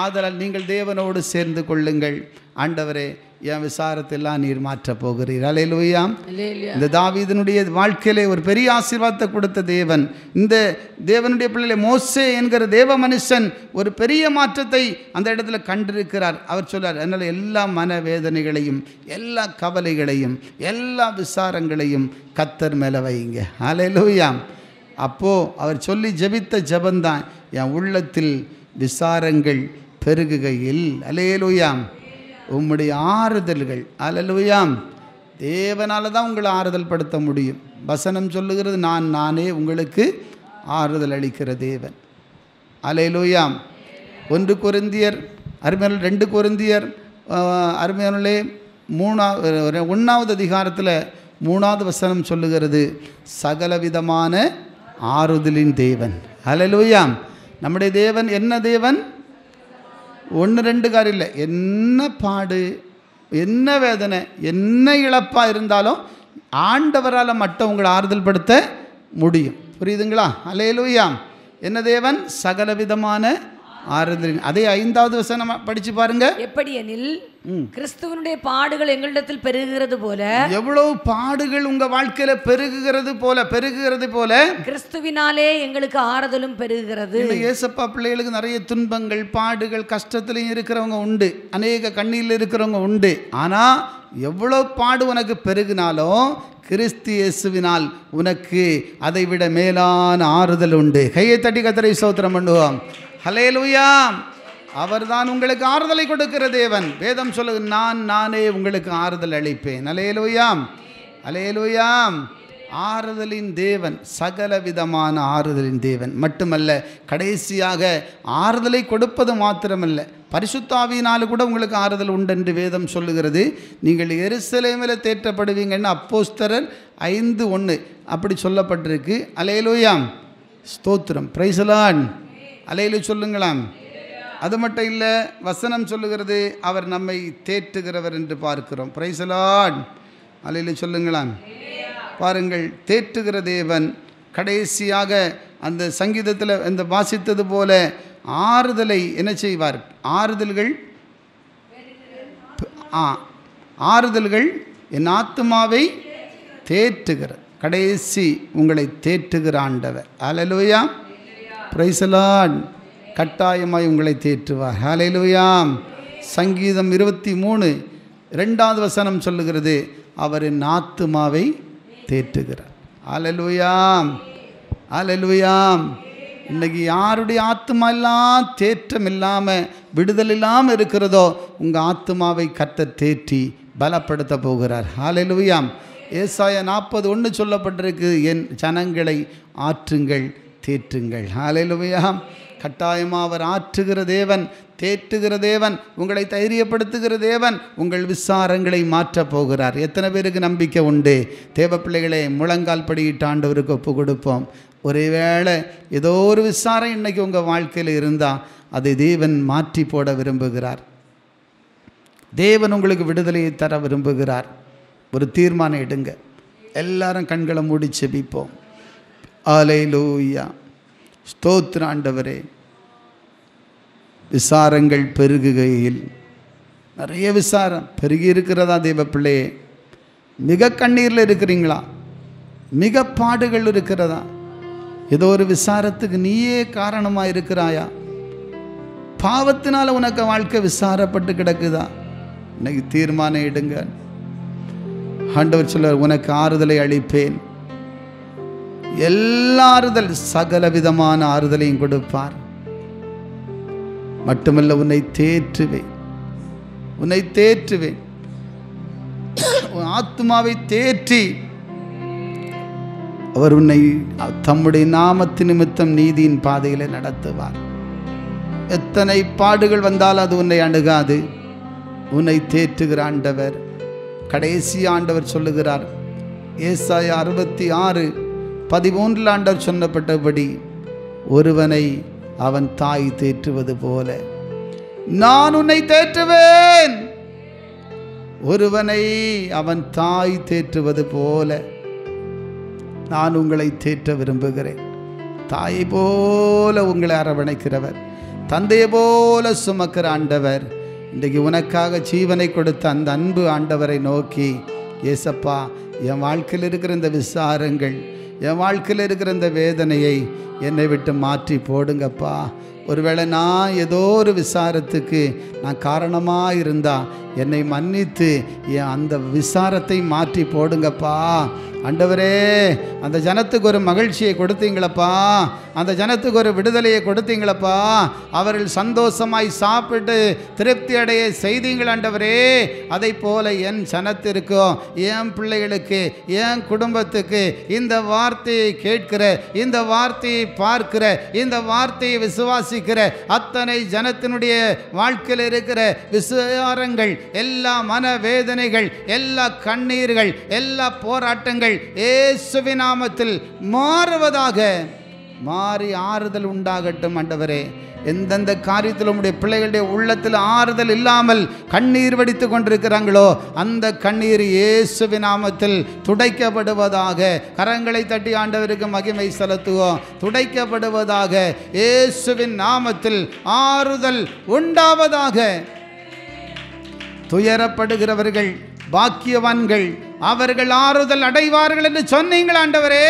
ஆதலால் நீங்கள் தேவனோடு சேர்ந்து கொள்ளுங்கள். ஆண்டவரே, என் விசாரத்தெல்லாம் நீர் மாற்றப் போகிறீர். அல்லேலூயா. இந்த தாவீதினுடைய வாழ்க்கையிலே ஒரு பெரிய ஆசீர்வாதத்தை கொடுத்த தேவன், இந்த தேவனுடைய பிள்ளைகளை மோசே என்கிற தேவ மனுஷன் ஒரு பெரிய மாற்றத்தை அந்த இடத்துல கண்டிருக்கிறார். அவர் சொல்றார், அதனால் எல்லா மனவேதனைகளையும், எல்லா கவலைகளையும், எல்லா விசாரங்களையும் கர்த்தர் மேலே வைங்க. அல்லேலூயா. அப்போது அவர் சொல்லி ஜெபித்த ஜெபந்தான், என் உள்ளத்தில் விசாரங்கள் பெருகுகையில். அல்லேலூயா. உம்முடைய ஆறுதல்கள். அல்லேலூயா. தேவனால தான் உங்களை ஆறுதல் படுத்த முடியும். வசனம் சொல்லுகிறது, நானே உங்களுக்கு ஆறுதல் அளிக்கிற தேவன். அல்லேலூயா. 1 கொரிந்தியர் அருமையான 2 கொரிந்தியர் அருமையானே 1வது அதிகாரத்தில் 3வது வசனம் சொல்லுகிறது, சகலவிதமான ஆறுதலின் தேவன். அல்லேலூயா. நம்முடைய தேவன் என்ன தேவன்? 1-2 காரியம் இல்லை. என்ன பாடு, என்ன வேதனை, என்ன இழப்பாக இருந்தாலும் ஆண்டவரால் மட்டும் உங்களை ஆறுதல் படுத்த முடியும். புரியுதுங்களா? அல்லேலூயா. என்ன தேவன்? சகலவிதமான ஆறுதலின். அதே 5வது வசனம் படிச்சு பாருங்க. எப்படியெனில் கிறிஸ்துவனுடைய பாடுகள் எங்களிடத்தில் பெருகுகிறது போல, எவ்வளவு பாடுகள் உங்க வாழ்க்கையில பெருகுகிறது போல கிறிஸ்துவினாலே எங்களுக்கு ஆறுதலும் பெருகுகிறது. ஏசப்பா பிள்ளைகளுக்கு நிறைய துன்பங்கள், பாடுகள், கஷ்டத்திலையும் இருக்கிறவங்க உண்டு, அநேக கண்ணீரில் இருக்கிறவங்க உண்டு. ஆனா எவ்வளோ பாடு உனக்கு பெருகினாலும் கிறிஸ்து இயேசுவினால் உனக்கு அதைவிட மேலான ஆறுதல் உண்டு. கையை தட்டி கர்த்தரை ஸ்தோத்திரம் பண்ணுவோம். ஹல்லேலூயா. அவர்தான் உங்களுக்கு ஆறுதலை கொடுக்கிற தேவன். வேதம் சொல்லுது, நானே உங்களுக்கு ஆறுதல் அளிப்பேன். ஹல்லேலூயா, ஹல்லேலூயா. ஆறுதலின் தேவன், சகல விதமான ஆறுதலின் தேவன் மட்டுமல்ல, கடைசியாக ஆறுதலை கொடுப்பது மாத்திரமல்ல, பரிசுத்த ஆவியினால் கூட உங்களுக்கு ஆறுதல் உண்டு என்று வேதம் சொல்லுகிறது. நீங்கள் எருசலேமில் தேற்றப்படுவீங்கன்னு அப்போஸ்தலர் 5:1 அப்படி சொல்லப்பட்டிருக்கு. ஹல்லேலூயா, ஸ்தோத்திரம், பிரைஸ் தி லார்ட். ஹல்லேலூயா சொல்லுங்களாம். அது மட்டும் இல்லை, வசனம் சொல்லுகிறது அவர் நம்மை தேற்றுகிறவர் என்று பார்க்கிறோம். Praise the lord. ஹல்லேலூயா சொல்லுங்களாம். பாருங்கள், தேற்றுகிற தேவன் கடைசியாக அந்த சங்கீதத்தில் அந்த வாசித்தது போல ஆறுதலை என்ன செய்வார்? ஆறுதல்கள் என் ஆத்துமாவை தேற்றுகிற, கடைசி உங்களை தேற்றுகிற ஆண்டவர். ஹல்லேலூயா, பிரைஸ் தி லார்ட். கட்டாயமாய் உங்களை தேற்றுவார். ஹல்லேலூயா. சங்கீதம் 23:2 வசனம் சொல்லுகிறது, அவர் என் ஆத்துமாவை தேற்றுகிறார். ஹல்லேலூயா, ஹல்லேலூயா. இன்றைக்கி யாருடைய ஆத்துமா எல்லாம் தேற்றம் இல்லாமல் விடுதல் இல்லாமல் இருக்கிறதோ, உங்கள் ஆத்துமாவை கர்த்தர் தேற்றி பலப்படுத்த போகிறார். ஹல்லேலூயா. ஏசாயா 40:1 சொல்லப்பட்டிருக்கு, என் ஜனங்களை ஆற்றுங்கள், தேற்றுங்கள். ஹல்லேலூயா. கட்டாயமாக அவர் ஆற்றுகிற தேவன், தேற்றுகிற தேவன், உங்களை தைரியப்படுத்துகிற தேவன், உங்கள் விசாரங்களை மாற்றப் போகிறார். எத்தனை பேருக்கு நம்பிக்கை உண்டு? தேவ பிள்ளைகளே, முழங்கால் படியிட்டு ஆண்டவருக்கு ஒப்பு கொடுப்போம். ஒருவேளை ஏதோ ஒரு விசாரம் இன்றைக்கி உங்கள் வாழ்க்கையில் இருந்தால் அதை தேவன் மாற்றி போட விரும்புகிறார். தேவன் உங்களுக்கு விடுதலையை தர விரும்புகிறார். ஒரு தீர்மானம் எடுங்க. எல்லாரும் கண்களை மூடி செபிப்போம். ஹல்லேலூயா, ஸ்தோத்திரம் ஆண்டவரே. விசாரங்கள் பெருகுகையில், நிறைய விசாரம் பெருகி இருக்கிறதா தேவ பிள்ளையே? மிக கண்ணீரில் இருக்கிறீங்களா? மிக பாடுகள் இருக்கிறதா? ஏதோ ஒரு விசாரத்துக்கு நீயே காரணமாக இருக்கிறாயா? பாவத்தினால் உனக்கு வாழ்க்கை விசாரப்பட்டு கிடக்குதா? இன்னைக்கு தீர்மானம் எடுங்க. ஆண்டவர் சொல்ல, உனக்கு ஆறுதலை அளிப்பேன். எல்லா ஆறுதல், சகல விதமான ஆறுதலையும் கொடுப்பார். மட்டுமல்ல, உன்னை தேற்றுவேன், உன்னை தேற்றுவேன். உன் ஆத்மாவை தேற்றி அவர் உன்னை தம்முடைய நாமத்து நிமித்தம் நீதியின் பாதையில் நடத்துவார். எத்தனை பாடுகள் வந்தாலும் அது உன்னை அணுகாது. உன்னை தேற்றுகிற ஆண்டவர். கடைசி ஆண்டவர் சொல்லுகிறார், ஏசாயா 66:13 ஆண்டவர் சொன்னப்பட்டபடி, ஒருவனை அவன் தாய் தேற்றுவது போல நான் உன்னை தேற்றுவேன். ஒருவனை அவன் தாய் தேற்றுவது போல நான் உங்களை தேற்ற விரும்புகிறேன். தாயை போல உங்களை அரவணைக்கிறவர், தந்தையை போல சுமக்கிற ஆண்டவர். இன்றைக்கு உனக்காக ஜீவனை கொடுத்த அந்த அன்பு ஆண்டவரை நோக்கி, ஏசப்பா, என் வாழ்க்கையில் இருக்கிற இந்த விசாரங்கள், என் வாழ்க்கையில் இருக்கிற இந்த வேதனையை என்னை விட்டு மாற்றி போடுங்கப்பா. ஒருவேளை நான் ஏதோ ஒரு விசாரத்துக்கு நான் காரணமாக இருந்தால் என்னை மன்னித்து என் அந்த விசாரத்தை மாற்றி போடுங்கப்பா. ஆண்டவரே, அந்த ஜனத்துக்கு ஒரு மகிழ்ச்சியை கொடுத்தீங்களப்பா, அந்த ஜனத்துக்கு ஒரு விடுதலையை கொடுத்தீங்களப்பா. அவர்கள் சந்தோஷமாய் சாப்பிட்டு திருப்தி அடைய செய்தீங்கள் ஆண்டவரே. அதை போல என் ஜனத்திற்கும், என் பிள்ளைகளுக்கு, என் குடும்பத்துக்கு இந்த வார்த்தையை கேட்கிற, இந்த வார்த்தையை பார்க்கிற, இந்த வார்த்தையை விசுவாசிக்கிற அத்தனை ஜனத்தினுடைய வாழ்க்கையில் இருக்கிற விசாரங்கள், எல்லா மனவேதனைகள், எல்லா கண்ணீர்கள், எல்லா போராட்டங்கள் இயேசுவின் நாமத்தில் மாறுவதாக, மாறி ஆறுதல் உண்டாகட்டும் ஆண்டவரே. எந்தெந்த காரியத்தில் உம்முடைய பிள்ளைகளுடைய உள்ளத்தில் ஆறுதல் இல்லாமல் கண்ணீர் வடித்து கொண்டிருக்கிறாங்களோ, அந்த கண்ணீர் இயேசுவின் நாமத்தில் துடைக்கப்படுவதாக. கரங்களை தட்டி ஆண்டவருக்கு மகிமை செலுத்துவோம். துடைக்கப்படுவதாக, இயேசுவின் நாமத்தில் ஆறுதல் உண்டாவதாக. துயரப்படுகிறவர்கள் பாக்கியவான்கள், அவர்கள் ஆறுதல் அடைவார்கள் என்று சொன்னீங்கள் ஆண்டவரே.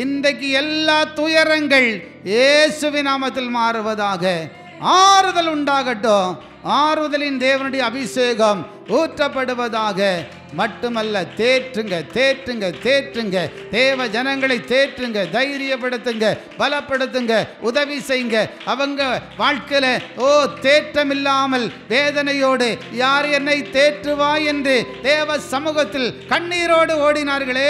இன்றைக்கு எல்லா துயரங்கள் இயேசுவின் நாமத்தில் மாறுவதாக. ஆறுதல் உண்டாகட்டும். ஆறுதலின் தேவனுடைய அபிஷேகம் ஊற்றப்படுவதாக. மட்டுமல்ல, தேற்றுங்க, தேற்றுங்க, தேற்றுங்க. தேவ ஜனங்களை தேற்றுங்க, தைரியப்படுத்துங்க, பலப்படுத்துங்க, உதவி செய்யுங்க. அவங்க வாழ்க்கையில் தேற்றம் இல்லாமல் வேதனையோடு யார் என்னை தேற்றுவா என்று தேவ சமூகத்தில் கண்ணீரோடு ஓடினார்களே,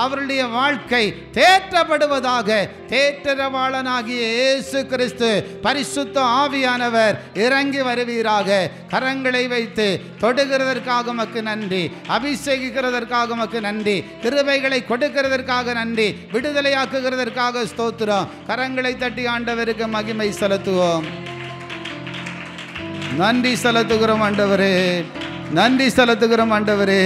அவருடைய வாழ்க்கை தேற்றப்படுவதாக. தேற்றரவாளனாகிய இயேசு கிறிஸ்து பரிசுத்த ஆவியானவர் இறங்கி வருவீராக. கரங்களை வைத்து தொடுகிறதற்காக உமக்கு நன்றி, அபிஷேகிக்கிறதற்காக உமக்கு நன்றி, கிருபைகளை கொடுக்கிறதற்காக நன்றி, விடுதலையாக்குகிறதற்காக ஸ்தோத்திரம். கரங்களை தட்டி ஆண்டவருக்கு மகிமை செலுத்துவோம். நன்றி செலுத்துகிறோம் ஆண்டவரே, நன்றி செலுத்துகிறோம் ஆண்டவரே,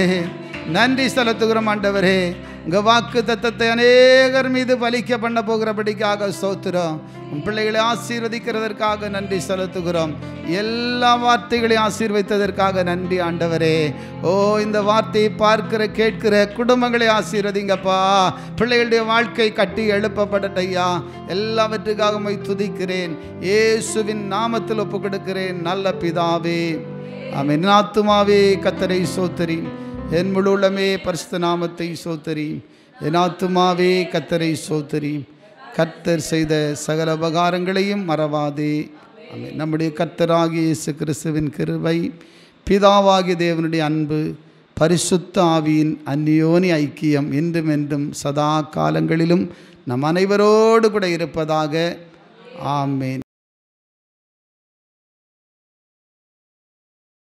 நன்றி செலுத்துகிறோம் ஆண்டவரே. உங்கள் வாக்கு தத்தத்தை அநேகர் மீது பலிக்க பண்ண போகிறபடிக்காக ஸ்தோத்திரம். உன் பிள்ளைகளை ஆசீர்வதிக்கிறதற்காக நன்றி செலுத்துகிறோம். எல்லா வார்த்தைகளையும் ஆசீர்வதித்ததற்காக நன்றி ஆண்டவரே. இந்த வார்த்தையை பார்க்கிற கேட்கிற குடும்பங்களை ஆசீர்வதிங்கப்பா. பிள்ளைகளுடைய வாழ்க்கை கட்டி எழுப்பப்படட்டையா. எல்லாவற்றுக்காக உம்மை துதிக்கிறேன். இயேசுவின் நாமத்தில் ஒப்பு கொடுக்கிறேன் நல்ல பிதாவே, ஆமென். என் ஆத்துமாவே கர்த்தரை ஸ்தோத்திரி, என் முழு உள்ளமே பரிசுத்த நாமத்தை ஸ்தோத்திரி. என் ஆத்துமாவே கர்த்தரை ஸ்தோத்திரி. கர்த்தர் செய்த சகல உபகாரங்களையும் மறவாதே. ஆமென். நம்முடைய கர்த்தராகிய இயேசு கிறிஸ்துவின் கிருபை, பிதாவாகிய தேவனுடைய அன்பு, பரிசுத்த ஆவியின் அந்யோனி ஐக்கியம் இன்றும் என்றும் சதா காலங்களிலும் நம் அனைவரோடு கூட இருப்பதாக. ஆமென்.